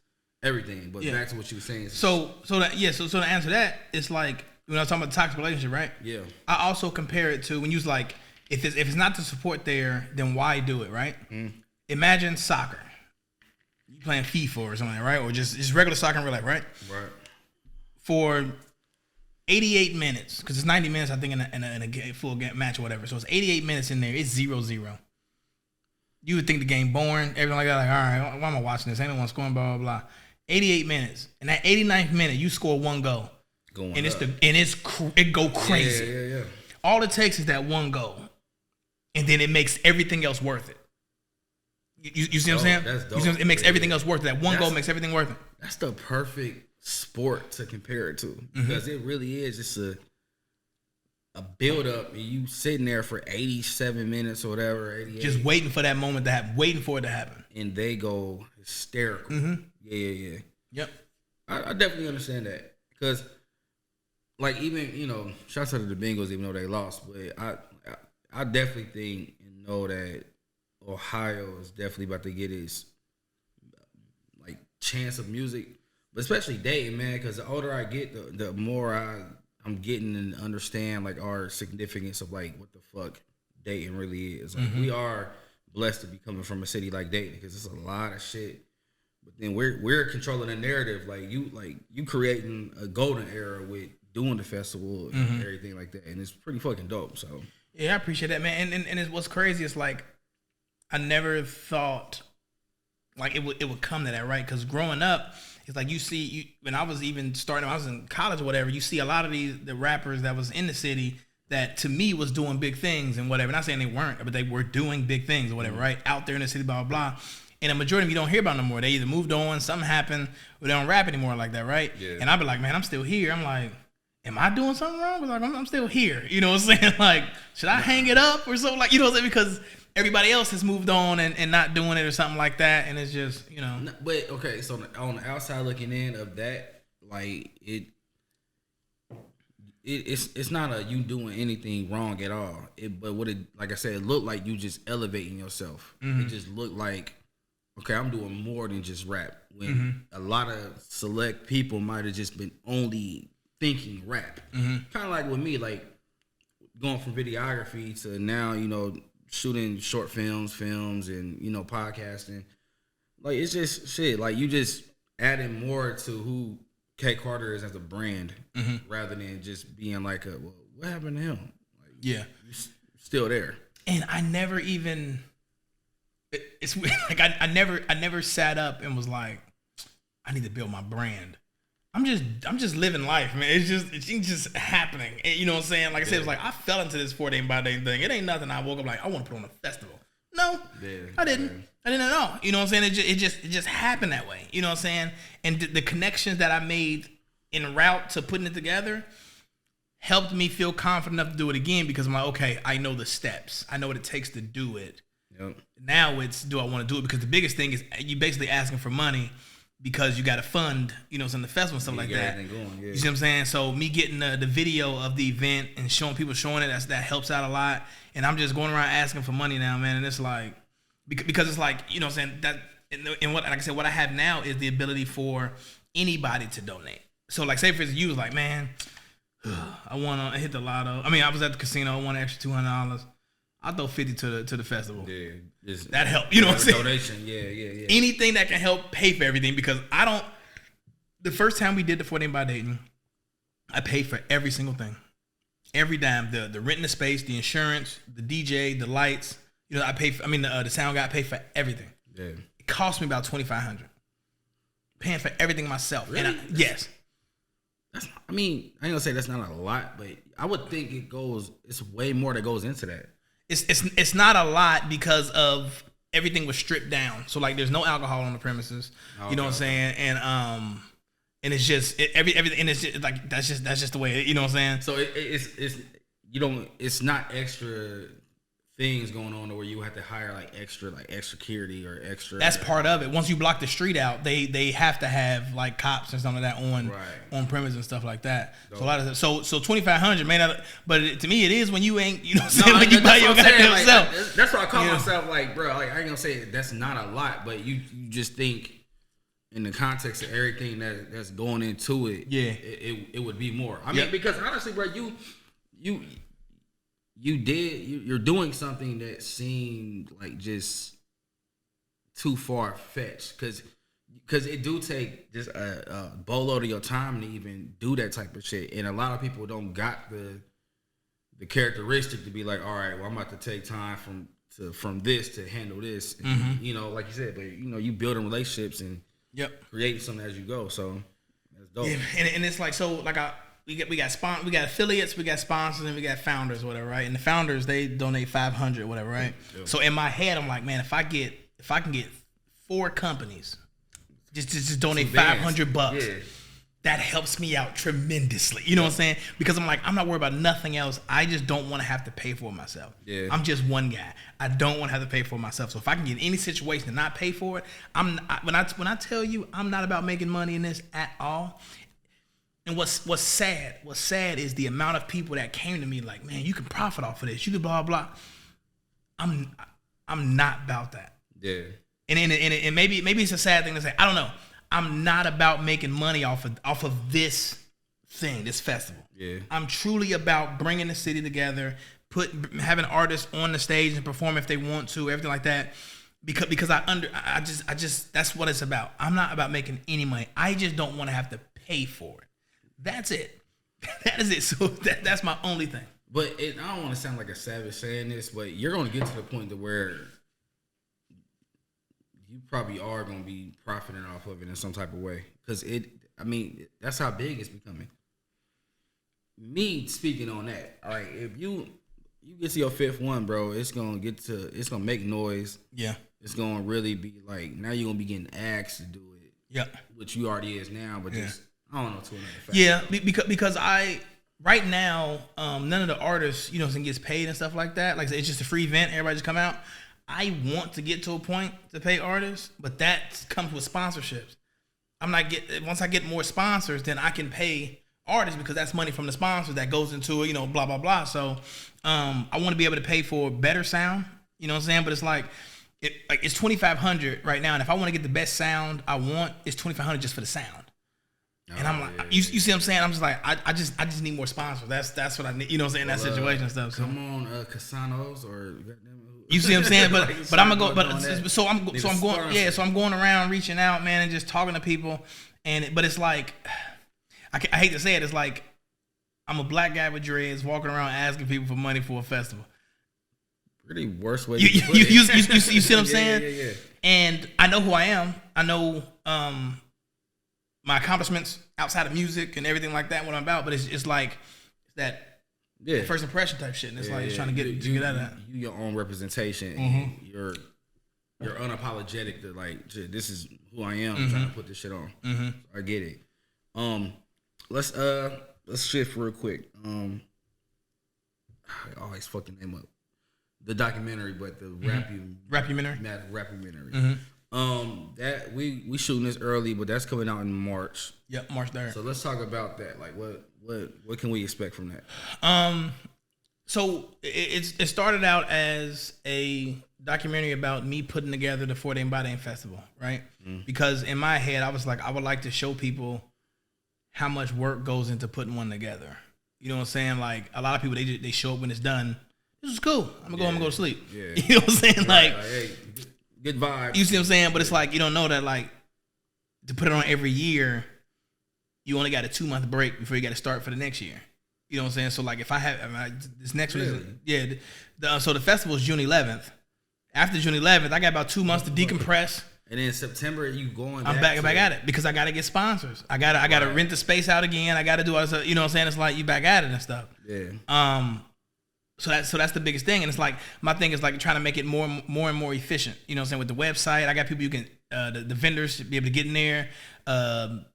everything. But back to what you were saying. So to answer that, it's like when I was talking about the toxic relationship, right? Yeah. I also compare it to when you was like, if it's not the support there, then why do it, right? Imagine soccer. You playing FIFA or something, right? Or just regular soccer in real life, right? Right. For 88 minutes, because it's 90 minutes, I think, in a full game match or whatever. So it's 88 minutes in there. It's 0-0. You would think the game boring, everything like that. Like, all right, why am I watching this? Ain't no one scoring, blah, blah, blah. 88 minutes. And that 89th minute, you score one goal. It go crazy. Yeah. All it takes is that one goal. And then it makes everything else worth it. You see what I'm saying? That's dope. It makes everything else worth it. That one goal makes everything worth it. That's the perfect sport to compare it to, because it really is just a build up, and you sitting there for 87 minutes or whatever, 88, just waiting for that moment to happen, waiting for it to happen, and they go hysterical. Yeah. Yep. I definitely understand that, because like, even shouts out to the Bengals, even though they lost, but I definitely think and know that Ohio is definitely about to get its like chance of music. But especially Dayton, man, because the older I get, the more I'm getting and understand like our significance of like what the fuck Dayton really is. Like, we are blessed to be coming from a city like Dayton, because it's a lot of shit. But then we're controlling the narrative. Like you creating a golden era with doing the festival and everything like that, and it's pretty fucking dope. So yeah, I appreciate that, man. And it's, what's crazy is like I never thought like it would come to that, right? Because growing up, it's like when I was even starting, I was in college or whatever, you see a lot of the rappers that was in the city that to me was doing big things and whatever. Not saying they weren't, but they were doing big things or whatever, right? Out there in the city, blah, blah, blah. And a majority of them you don't hear about no more. They either moved on, something happened, or they don't rap anymore like that, right? Yeah. And I'd be like, man, I'm still here. I'm like, am I doing something wrong? But like, I'm still here. You know what I'm saying? Like, should I hang it up or something? Like, you know what I'm saying? Because everybody else has moved on and not doing it or something like that, and it's just, But okay, so on the outside looking in of that, like it's not a you doing anything wrong at all. But what it, like I said, it looked like you just elevating yourself. It just looked like, okay, I'm doing more than just rap. When a lot of select people might have just been only thinking rap. Kind of like with me, like going from videography to now, shooting short films and podcasting. Like, it's just shit. Like, you just adding more to who K.Carter is as a brand, rather than just being like well, what happened to him? Like, yeah, you're still there. And I never even. It's weird. Like, I never sat up and was like, I need to build my brand. I'm just living life, man. It's just happening. And you know what I'm saying? Like I said, it was like I fell into this 14 by day thing. It ain't nothing I woke up like I want to put on a festival. No, I didn't. Yeah. I didn't at all. You know what I'm saying? It just happened that way. You know what I'm saying? And the connections that I made en route to putting it together helped me feel confident enough to do it again, because I'm like, okay, I know the steps. I know what it takes to do it. Yep. Now it's, do I want to do it? Because the biggest thing is you basically asking for money because you got to fund, some the festival and stuff like that. Going, yeah. You see what I'm saying? So me getting the video of the event and showing it, that helps out a lot. And I'm just going around asking for money now, man. And it's like, because it's like, you know what I'm saying, that, and what, like I said, what I have now is the ability for anybody to donate. So like, say for instance, you was like, man, I want to hit the lotto. I mean, I was at the casino, I won an extra $200. I'll throw 50 to the festival. Yeah, that helped. You know what I'm saying? Donation. Yeah. Anything that can help pay for everything, because the first time we did the 14 by Dayton, I paid for every single thing, every dime. The renting the space, the insurance, the DJ, the lights. I paid for. The sound guy paid for everything. Yeah. It cost me about $2,500. Paying for everything myself. Really? And yes. I ain't gonna say that's not a lot, but I would think it's way more that goes into that. It's not a lot because of everything was stripped down. So like, there's no alcohol on the premises. Okay. You know what I'm saying? And it's just everything. And it's just like that's just the way. You know what I'm saying? So it's not extra things going on where you have to hire like extra security or extra. That's part of it. Once you block the street out, they have to have like cops and stuff like that on premise and stuff like that. Dope. So a lot of so $2,500 may not, but to me it is when you ain't, you know what I'm saying, when you buy your goddamn self. That's why I call myself like, bro, like I ain't gonna say that's not a lot, but you just think in the context of everything that's going into it, it would be more. I mean, because honestly, bro, you're doing something that seemed like just too far fetched, because because it do take just a boatload of your time to even do that type of shit, and a lot of people don't got the characteristic to be like, all right, well, I'm about to take time from this to handle this, and, you know, like you said, but you know, you building relationships and creating something as you go, so that's dope. Yeah, and it's like, so like we got affiliates, we got sponsors, and we got founders, whatever, right? And the founders, they donate $500, whatever, right? Yeah. So in my head, I'm like, man, if I can get 4 companies, just donate $500, that helps me out tremendously. You know what I'm saying? Because I'm like, I'm not worried about nothing else. I just don't want to have to pay for it myself. Yeah. I'm just one guy. I don't want to have to pay for it myself. So if I can get in any situation and not pay for it, when I tell you I'm not about making money in this at all. And what's sad is the amount of people that came to me like, man, you can profit off of this. You can blah blah. I'm not about that. Yeah. And maybe it's a sad thing to say. I don't know. I'm not about making money off of this thing, this festival. Yeah. I'm truly about bringing the city together, having artists on the stage and perform if they want to, everything like that. Because I just that's what it's about. I'm not about making any money. I just don't want to have to pay for it. That's it. That is it. So that's my only thing. But I don't want to sound like a savage saying this, but you're going to get to the point to where you probably are going to be profiting off of it in some type of way. Because that's how big it's becoming. Me speaking on that, all right, if you get to your 5th one, bro, it's going to make noise. Yeah. It's going to really be like, now you're going to be getting asked to do it. Yeah. Which you already is now, but just, I don't know, to another fact. Yeah, because right now, none of the artists, you know, gets paid and stuff like that. Like, it's just a free event. Everybody just come out. I want to get to a point to pay artists, but that comes with sponsorships. Once I get more sponsors, then I can pay artists because that's money from the sponsors that goes into it, you know, blah, blah, blah. So I want to be able to pay for better sound, you know what I'm saying? But it's like it's $2,500 right now. And if I want to get the best sound I want, it's $2,500 just for the sound. And I'm like, you see what I'm saying? I'm just like, I just need more sponsors. That's what I need. You know what I'm saying? That situation and stuff. So. Come on, Casanos or you see what I'm saying? But I'm gonna go. So I'm going. Yeah. So I'm going around reaching out, man, and just talking to people. But it's like, I hate to say it. It's like I'm a black guy with dreads walking around asking people for money for a festival. Pretty worst way. You see what I'm saying? Yeah. And I know who I am. I know my accomplishments outside of music and everything like that, what I'm about, but it's like that first impression type shit, and it's like trying to get out of that. You your own representation, and you're unapologetic to like, this is who I am. I'm trying to put this shit on. So I get it. Let's shift real quick. I always fucking name up the documentary, but the rapumentary. That we shooting this early, but that's coming out in March. Yep, March 3rd. So let's talk about that. Like, what can we expect from that? So it started out as a documentary about me putting together the 4 Day Mbade Festival, right? Because in my head, I was like, I would like to show people how much work goes into putting one together. You know what I'm saying? Like, a lot of people, they show up when it's done. This is cool. I'm gonna go to sleep. Yeah. You know what I'm saying? Right, like, hey, good vibe. You see what I'm saying? But it's like, you don't know that, like, to put it on every year, you only got a 2-month break before you got to start for the next year. You know what I'm saying? So, like, if this next one is, so the festival is June 11th. After June 11th, I got about 2 months to decompress. And then in September, you going back. I'm back at it because I got to get sponsors. I got to rent the space out again. I got to do all this, you know what I'm saying? It's like, you back at it and stuff. Yeah. So that's the biggest thing, and it's like, my thing is like trying to make it more and more efficient. You know what I'm saying? With the website, I got people you can the vendors be able to get in there,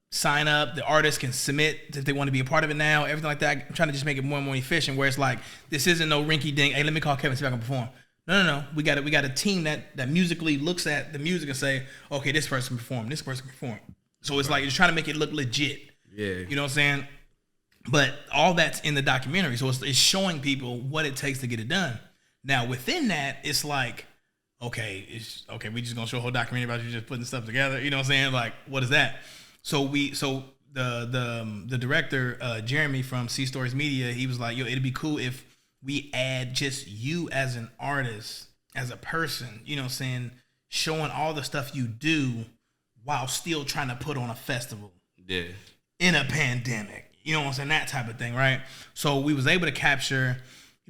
sign up. The artists can submit if they want to be a part of it now. Everything like that. I'm trying to just make it more and more efficient. Where it's like, this isn't no rinky dink. Hey, let me call Kevin see if I can perform. No. We got a team that musically looks at the music and say, okay, this person can perform. This person can perform. So it's like, you're trying to make it look legit. Yeah. You know what I'm saying? But all that's in the documentary, so it's showing people what it takes to get it done. Now, within that, it's like, we just gonna show a whole documentary about you just putting stuff together. You know what I'm saying? Like, what is that? So the director, Jeremy from C Stories Media, he was like, yo, it'd be cool if we add just you as an artist, as a person, you know what I'm saying, showing all the stuff you do while still trying to put on a festival. Yeah. In a pandemic. You know what I'm saying? That type of thing, right? So we was able to capture,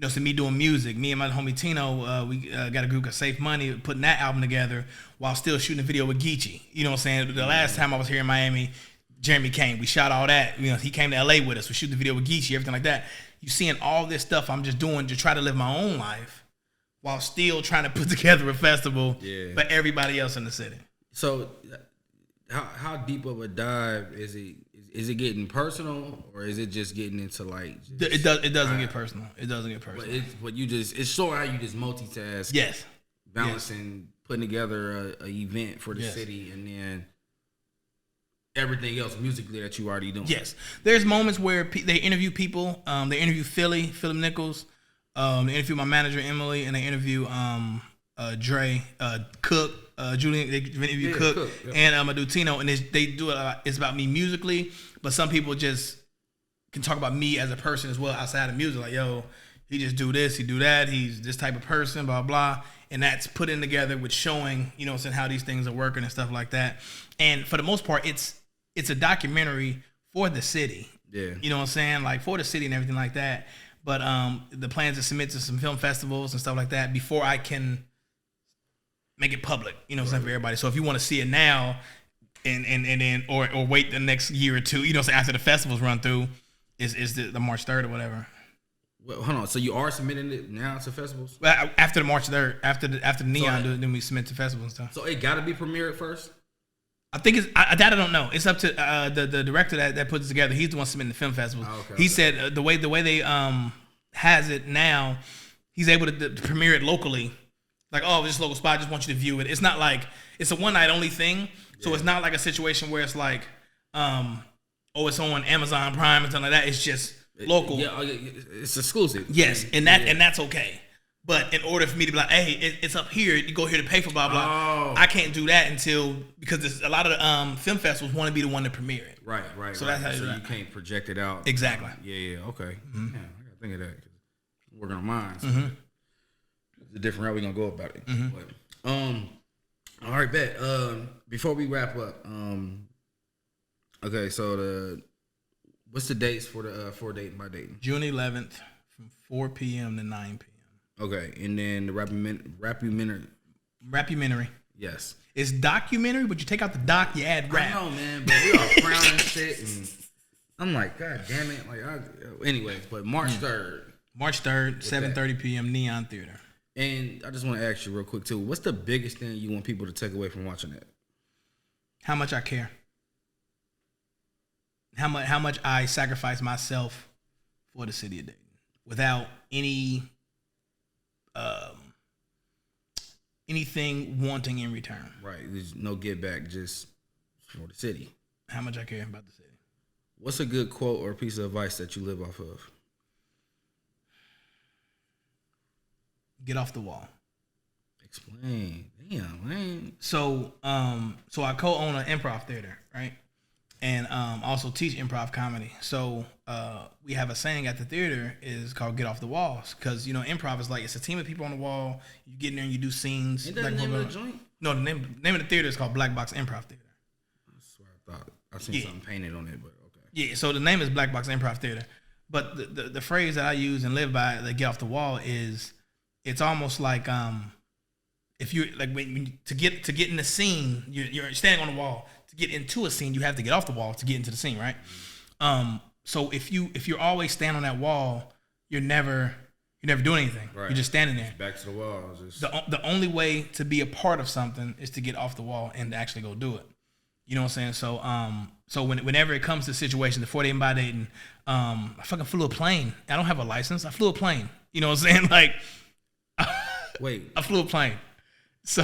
so me doing music, me and my homie Tino, we got a group of Safe Money, putting that album together while still shooting a video with Geechee. You know what I'm saying? The last time I was here in Miami, Jeremy came. We shot all that. He came to LA with us. We shoot the video with Geechee, everything like that. You seeing all this stuff I'm just doing to try to live my own life while still trying to put together a festival for everybody else in the city. So how deep of a dive is it? Is it getting personal, or is it just getting into like? It doesn't get personal. It doesn't get personal. But it's showing how you just multitask. Yes. Balancing, putting together a event for the city, and then everything else musically that you already doing. Yes. There's moments where they interview people. They interview Philip Nichols. They interview my manager Emily, and they interview Dre, Cook. Julian, they interview Cook and Madutino, and they do it. It's about me musically, but some people just can talk about me as a person as well outside of music. Like, yo, he just do this, he do that, he's this type of person, blah blah, and that's put in together with showing, how these things are working and stuff like that. And for the most part, it's a documentary for the city. Yeah, you know what I'm saying, like for the city and everything like that. But the plans to submit to some film festivals and stuff like that before I can make it public, for everybody. So if you want to see it now, and then or wait the next year or two, after the festivals run through, is the March 3rd or whatever. Well, hold on. So you are submitting it now to festivals? Well, after the March 3rd, after the Neon, then we submit to festivals and stuff. So it got to be premiered first. I think I don't know. It's up to the director that puts it together. He's the one submitting the film festivals. Oh, okay, he said the way they has it now, he's able to premiere it locally. Like, oh, this local spot, I just want you to view it. It's not like, it's a one night only thing. So it's not like a situation where it's like, it's on Amazon Prime and something like that. It's just local. Yeah, it's exclusive. Yes, and that's okay. But in order for me to be like, hey, it's up here, you go here to pay for blah blah. I can't do that because a lot of the film festivals want to be the one to premiere it. Right. So that's how you can't project it out. Exactly. Yeah. Okay. Mm-hmm. Yeah, I gotta think of that. I'm working on mine. So it's a different route we're gonna go about it. Mm-hmm. But, all right, bet. Before we wrap up, okay, so what's the dates for the for Dayton by Dayton? June 11th from 4 p.m. to 9 p.m. Okay, and then the Rapumentary. Yes. It's documentary, but you take out the doc, you add rap. I know, man, but we are crowning shit, and I'm like, God damn it. Anyways, but March 3rd. March 3rd, 7:30 p.m., Neon Theater. And I just want to ask you real quick, too, what's the biggest thing you want people to take away from watching that? How much I care. How much I sacrifice myself for the city of Dayton without anything wanting in return. Right. There's no get back, just for the city. How much I care about the city. What's a good quote or piece of advice that you live off of? Get off the wall. Explain. Damn, man. So I co-own an improv theater, right? And also teach improv comedy. So we have a saying at the theater is called "Get off the walls," because improv is like it's a team of people on the wall. You get in there and you do scenes. Ain't that the name of the joint? No, the name of the theater is called Black Box Improv Theater. I swear I thought I seen something painted on it, but okay. Yeah, so the name is Black Box Improv Theater, but the phrase that I use and live by, the "Get off the wall," is it's almost like if you like when to get in the scene, you're standing on the wall. To get into a scene, you have to get off the wall to get into the scene, right? So if you're always standing on that wall, you're never doing anything. Right. You're just standing there. Back to the wall. The only way to be a part of something is to get off the wall and to actually go do it. You know what I'm saying? So whenever it comes to situations, before Dayton by Dayton, I fucking flew a plane. I don't have a license. I flew a plane. You know what I'm saying? Like, wait, I flew a plane. So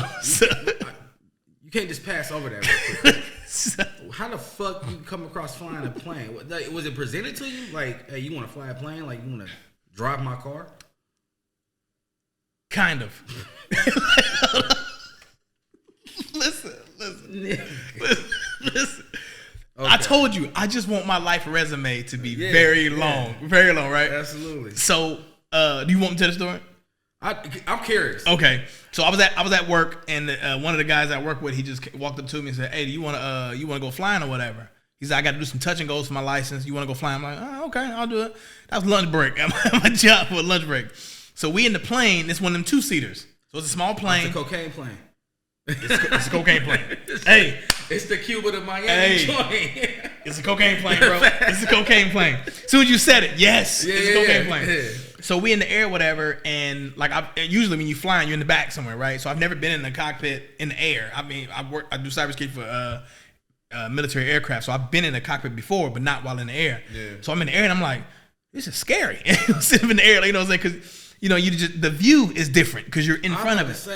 you can't just pass over that real quick. How the fuck you come across flying a plane? Was it presented to you? Like, hey, you want to fly a plane? Like, you want to drive my car? Kind of. Listen. Okay. I told you, I just want my life resume to be very long, right? Absolutely. So, do you want me to tell the story? I'm curious. Okay, so I was at work, and one of the guys I work with, he just walked up to me and said, "Hey, do you want to go flying or whatever?" He said, "I got to do some touch and goes for my license. You want to go flying?" I'm like, "Oh, okay, I'll do it." That was lunch break. My job for lunch break. So we in the plane. It's one of them 2-seaters. So it's a small plane. It's a cocaine plane. It's a cocaine plane. Hey, it's the Cuba to Miami joint. It's a cocaine plane, bro. It's a cocaine plane. As soon as you said it, yes, it's a cocaine plane. Yeah. So we in the air, whatever, and like usually when you flying, you're in the back somewhere, right? So I've never been in the cockpit in the air. I mean, I do cybersecurity for military aircraft, so I've been in the cockpit before, but not while in the air. Yeah. So I'm in the air, and I'm like, this is scary. Sitting in the air, like, you know what I'm saying? Because the view is different because you're in front of it.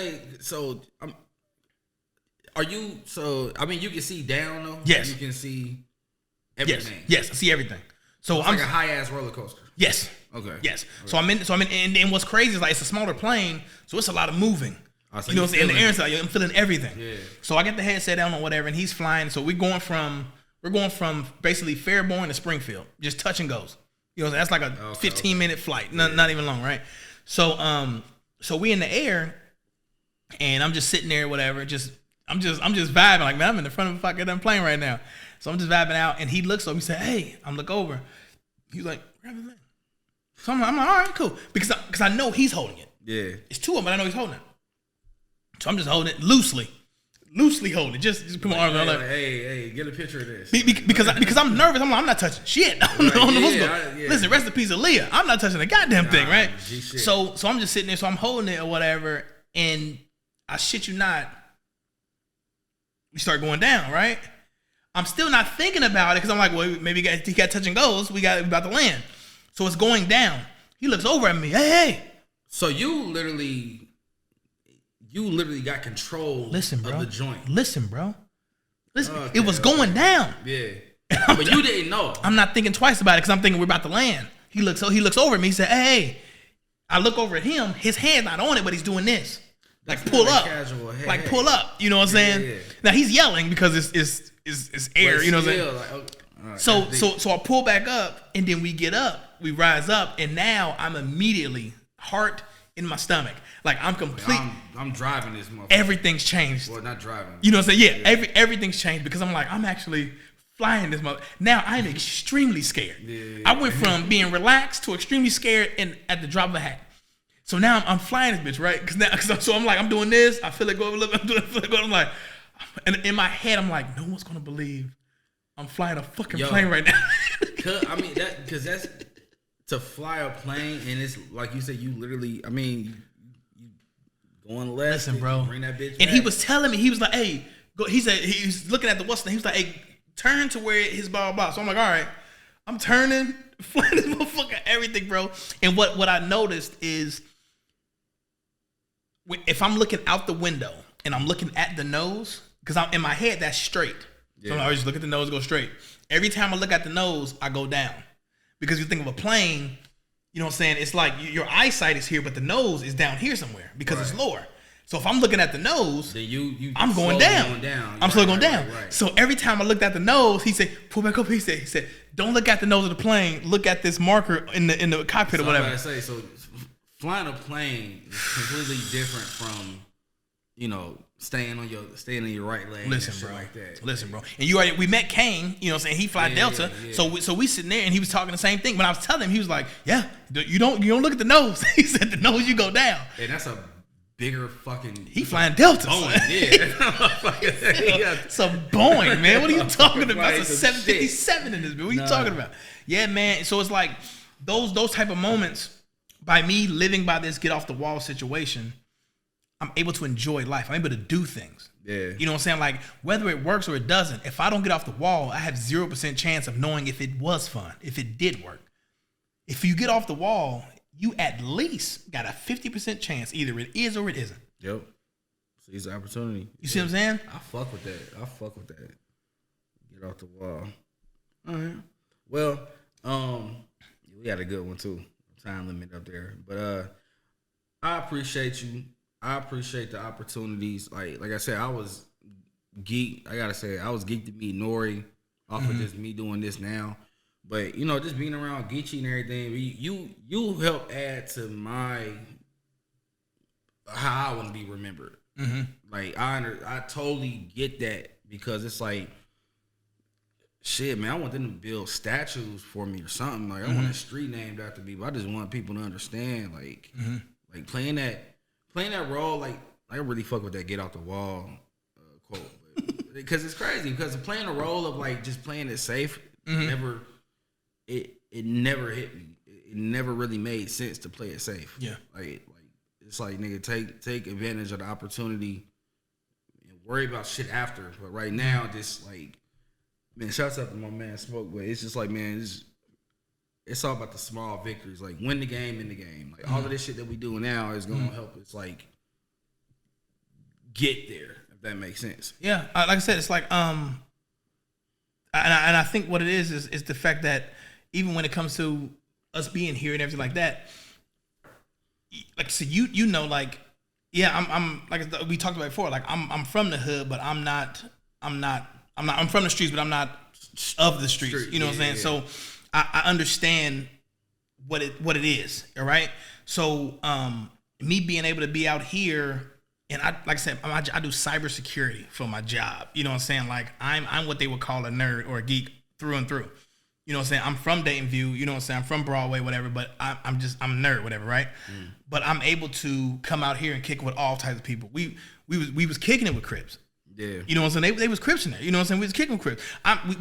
Are you? So I mean, you can see down though. Yes, you can see everything. Yes, I see everything. So it's like a high ass roller coaster. Yes. Okay. Yes. So I'm in, and what's crazy is like it's a smaller plane, so it's a lot of moving. So you know what I'm saying? In the air, so I'm feeling everything. Yeah. So I get the headset down or whatever, and he's flying. So we're going from basically Fairborn to Springfield, just touch and goes. You know, that's like a 15-minute flight, not even long, right? So so we in the air, and I'm just sitting there, whatever, I'm just vibing, like, man, I'm in the front of a fucking plane right now. So I'm just vibing out, and he looks over, he said, "Hey," I'm look over, he's like, "Grab the thing." So I'm like, all right, cool, because I know he's holding it. Yeah, it's two of them, but I know he's holding it. So I'm just holding it loosely holding it, just put my arms around, like, hey, get a picture of this. Because I'm nervous. I'm not touching shit. Listen, rest in peace, Aaliyah. I'm not touching the goddamn thing, right? So I'm just sitting there, so I'm holding it or whatever, and I shit you not, we start going down, right? I'm still not thinking about it because I'm like, well, maybe he got touch and goes. We about to land. So it's going down. He looks over at me. Hey. So you literally got control of the joint. Listen, bro. Okay, it was going down. Yeah. But you didn't know. I'm not thinking twice about it because I'm thinking we're about to land. He looks over at me. He said, hey. I look over at him. His hand's not on it, but he's doing this. Like pull up, like pull up. You know what I'm saying? Yeah. Now he's yelling because it's air. You know what I'm saying? Like, so I pull back up, and then we get up, we rise up, and now I'm immediately heart in my stomach. Like I'm complete. I'm driving this motherfucker. Everything's changed. Well, not driving. You know what I'm saying? Yeah. Everything's changed because I'm like I'm actually flying this mother. Now I'm extremely scared. I went from being relaxed to extremely scared, and at the drop of a hat. So now I'm flying this bitch, right? So I'm like, I'm doing this. I feel it go a little bit. I'm like, and in my head, I'm like, no one's gonna believe I'm flying a fucking plane right now. I mean, because that's to fly a plane, and it's like you said, you literally, I mean, you going left. Listen, bro. Bring that bitch. And he was telling me, he was like, hey, go. He said he was looking at the what's name. He was like, hey, turn to where his blah blah. So I'm like, all right, I'm turning, flying this motherfucker, everything, bro. And what I noticed is, if I'm looking out the window and I'm looking at the nose, because I'm in my head that's straight. So I always just look at the nose, go straight. Every time I look at the nose, I go down. Because you think of a plane, you know what I'm saying? It's like your eyesight is here, but the nose is down here somewhere because it's lower. So if I'm looking at the nose, then I'm going down. I'm slowly going down. Right. So every time I looked at the nose, he said, pull back up. He said, don't look at the nose of the plane. Look at this marker in the cockpit or whatever. Flying a plane is completely different from, staying on your right leg. Listen, bro. Like that. Listen, bro. And we met Kane. You know what I'm saying? He fly Delta. Yeah. So we sitting there and he was talking the same thing. But I was telling him, he was like, "Yeah, you don't look at the nose." He said, "The nose you go down." And that's a bigger fucking. He flying Delta. Boeing, yeah. It's a Boeing, man. What are you talking about? It's a 757 in this. What are you talking about? Yeah, man. So it's like those type of moments. By me living by this get off the wall situation, I'm able to enjoy life. I'm able to do things. Yeah. You know what I'm saying? Like, whether it works or it doesn't, if I don't get off the wall, I have 0% chance of knowing if it was fun, if it did work. If you get off the wall, you at least got a 50% chance either it is or it isn't. Yep. Seize the opportunity. You see what I'm saying? I fuck with that. Get off the wall. All right. Well, we got a good one too. Time limit up there, but I appreciate you. I appreciate the opportunities. Like I said, I was geeked. I gotta say, I was geeked to meet Nori off of just me doing this now. But just being around Geechee and everything, you help add to my how I want to be remembered. Like I totally get that because it's like, shit, man, I want them to build statues for me or something. Like I want a street named after me, but I just want people to understand, like, like playing that role, like I really fuck with that "get off the wall" quote, because it's crazy. Because playing a role of like just playing it safe, never never hit me. It never really made sense to play it safe. Yeah, like it's like, nigga, take advantage of the opportunity and worry about shit after. But right now, just like, man, shouts out to my man Smoke, but it's just like, man, it's all about the small victories. Like, win the game in the game. Like, all of this shit that we do now is going to help us, like, get there, if that makes sense. Yeah, like I said, it's like, and I think what it is the fact that even when it comes to us being here and everything like that, like, so you know, like, yeah, I'm like we talked about before, like I'm from the hood, but I'm from the streets, but I'm not of the streets. You know what I'm saying? Yeah. So I understand what it is. All right. So me being able to be out here, and I do cybersecurity for my job. You know what I'm saying? Like I'm what they would call a nerd or a geek through and through. You know what I'm saying? I'm from Dayton View. You know what I'm saying? I'm from Broadway, whatever. But I'm a nerd, whatever, right? But I'm able to come out here and kick with all types of people. We was kicking it with Crips. Yeah. You know what I'm saying? They was Crips in there. You know what I'm saying? We was kicking with Crips.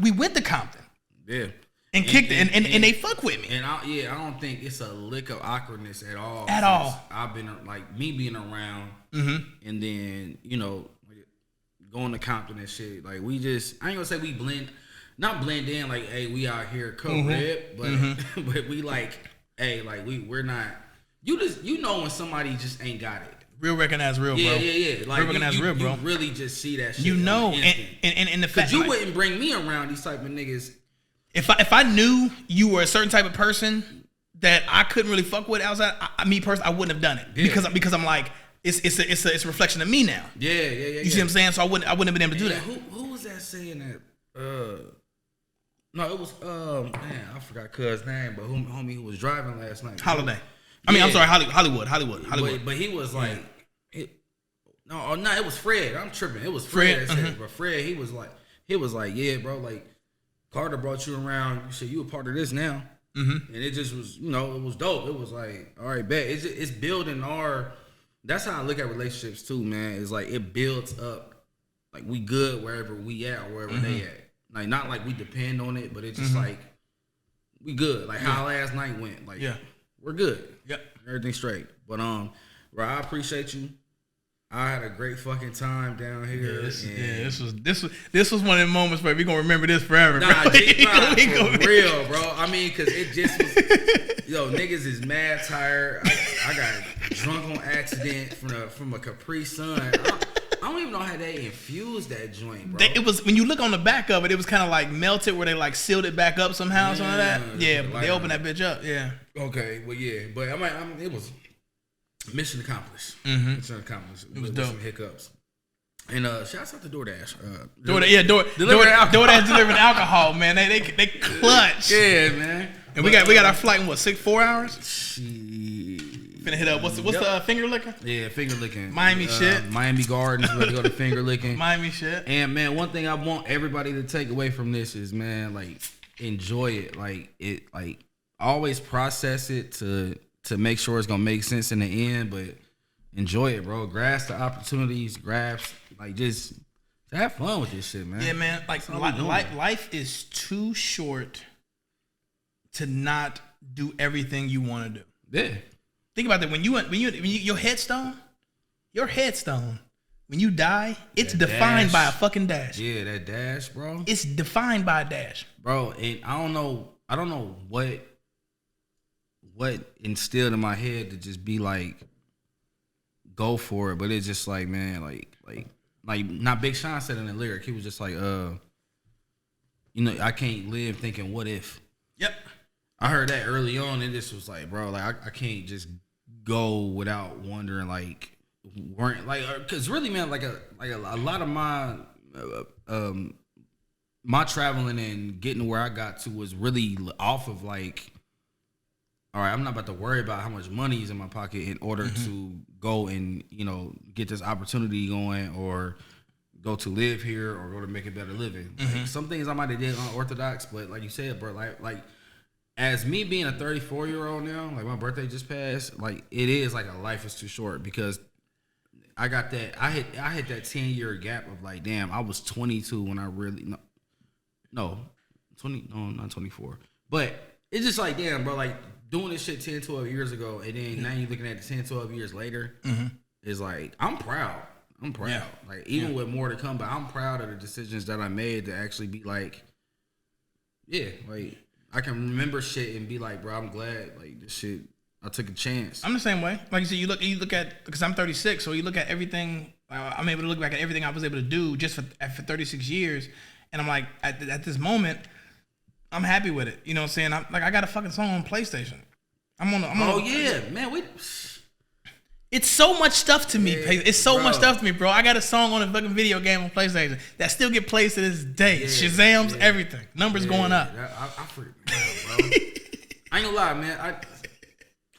We went to Compton. Yeah. And kicked it, and they fuck with me. And I don't think it's a lick of awkwardness at all. At all. I've been, like, me being around, and then, you know, going to Compton and shit. Like, we just, I ain't gonna say we not blend in, like, hey, we out here co-rip, but we like, hey, like, we're not, you know when somebody just ain't got it. Real recognize real, bro. Yeah. Like, real recognize real, bro. You really just see that shit. You know, and the fact, because you wouldn't bring me around these type of niggas. If I knew you were a certain type of person that I couldn't really fuck with outside, me personally, I wouldn't have done it because I'm like, it's a reflection of me now. Yeah. You see what I'm saying? So I wouldn't have been able to do that. Who was that saying that? No, it was man, I forgot cuz name, but homie who was driving last night. Holiday. I mean, I'm sorry, Hollywood. But he was like, it was Fred. I'm tripping. It was Fred. But Fred, he was like, yeah, bro, like, Carter brought you around. You said you a part of this now, and it just was, you know, it was dope. It was like, all right, bet. It's building our. That's how I look at relationships too, man. It's like it builds up. Like, we good wherever we at or wherever they at. Like, not like we depend on it, but it's just like we good. Like how last night went. Like, we're good. Yep, everything's straight. But bro, I appreciate you. I had a great fucking time down here. This was one of the moments where we gonna remember this forever. Nah, for real, bro. I mean, cause it just was, niggas is mad tired. I got drunk on accident from a Capri Sun. I don't even know how they infused that joint, bro. It was, when you look on the back of it, it was kind of like melted where they like sealed it back up somehow, something like that. Yeah, but they opened that bitch up. Yeah. Okay, well, yeah, but it was mission accomplished. Mission accomplished. It was dope. Some hiccups. And shouts out to DoorDash. DoorDash delivering alcohol, man. They clutch. Yeah, man. And we got our flight in what, 4 hours? Finna hit up. What's the finger licking? Yeah, finger licking. Miami shit. Miami Gardens. We're gonna go to finger licking. Miami shit. And man, one thing I want everybody to take away from this is, man, like, enjoy it. Like always process it to make sure it's gonna make sense in the end, but enjoy it, bro. Grasp the opportunities, just have fun with this shit, man. Yeah, man. Like, life is too short to not do everything you want to do. Yeah. Think about that. When your headstone, when you die, it's defined by a fucking dash. Yeah, that dash, bro. It's defined by a dash, bro. And I don't know what instilled in my head to just be like, go for it. But it's just like, man, like not Big Sean said in the lyric, he was just like, I can't live thinking what if. Yep. I heard that early on, and this was like, bro, like I can't just go without wondering, like, because really, man, like a lot of my traveling and getting where I got to was really off of like all right, I'm not about to worry about how much money is in my pocket in order to go and, get this opportunity going or go to live here or go to make a better living. Like, some things I might have did unorthodox, but like you said, bro, like as me being a 34-year-old now, like my birthday just passed, like it is like a life is too short because I got that. I hit that 10-year gap of like, damn, I was 22 when I really not 24. But it's just like, damn, bro, like doing this shit 10, 12 years ago, and then now you're looking at it 10, 12 years later, is like, I'm proud. Yeah. Like, even with more to come, but I'm proud of the decisions that I made to actually be like, like, I can remember shit and be like, bro, I'm glad, like, this shit, I took a chance. I'm the same way. Like you said, you look at, because I'm 36, so you look at everything, I'm able to look back at everything I was able to do just for 36 years, and I'm like, at this moment, I'm happy with it. You know what I'm saying? I got a fucking song on PlayStation. Man, it's so much stuff to me. It's so much stuff to me, bro. I got a song on a fucking video game on PlayStation that still get played to this day. Shazam's everything. Numbers going up. I freak out, bro. I ain't gonna lie, man.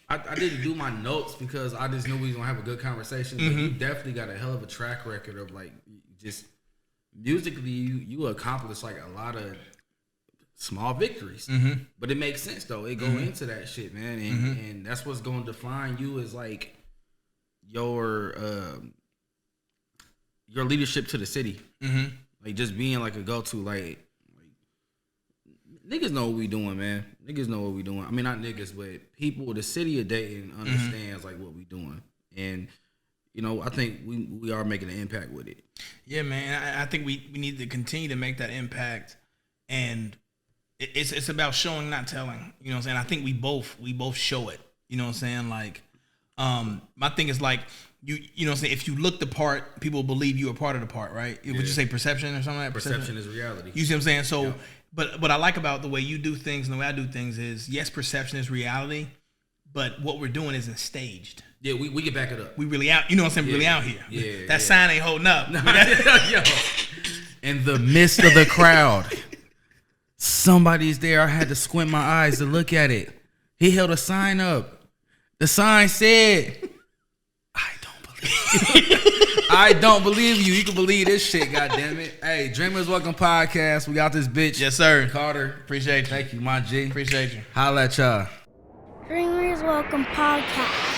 I didn't do my notes because I just knew we was gonna have a good conversation. But you definitely got a hell of a track record of like just musically, you accomplished like a lot of small victories. But it makes sense though. It go into that shit, man, and that's what's gonna define you is like your leadership to the city. Like just being like a go-to, like niggas know what we doing, man. Niggas know what we doing. I mean, not niggas, but people, the city of Dayton understands like what we doing. And, I think we are making an impact with it. Yeah, man. I think we need to continue to make that impact. And it's about showing, not telling. You know what I'm saying? I think we both show it. You know what I'm saying? Like, my thing is like, you know what I'm saying? If you look the part, people believe you are part of the part, right? Would you say perception or something like that? Perception is reality. You see what I'm saying? So, but what I like about the way you do things and the way I do things is, yes, perception is reality, but what we're doing isn't staged. Yeah, we can back it up. We really out. You know what I'm saying? Really out here. Yeah. That sign ain't holding up. In the midst of the crowd, somebody's there. I had to squint my eyes to look at it. He held a sign up. The sign said, I don't believe you. You can believe this shit, goddammit. Hey, Dreamers Welcome Podcast. We got this bitch. Yes, sir. Carter. Appreciate you. Thank you, my G. Appreciate you. Holla at y'all. Dreamers Welcome Podcast.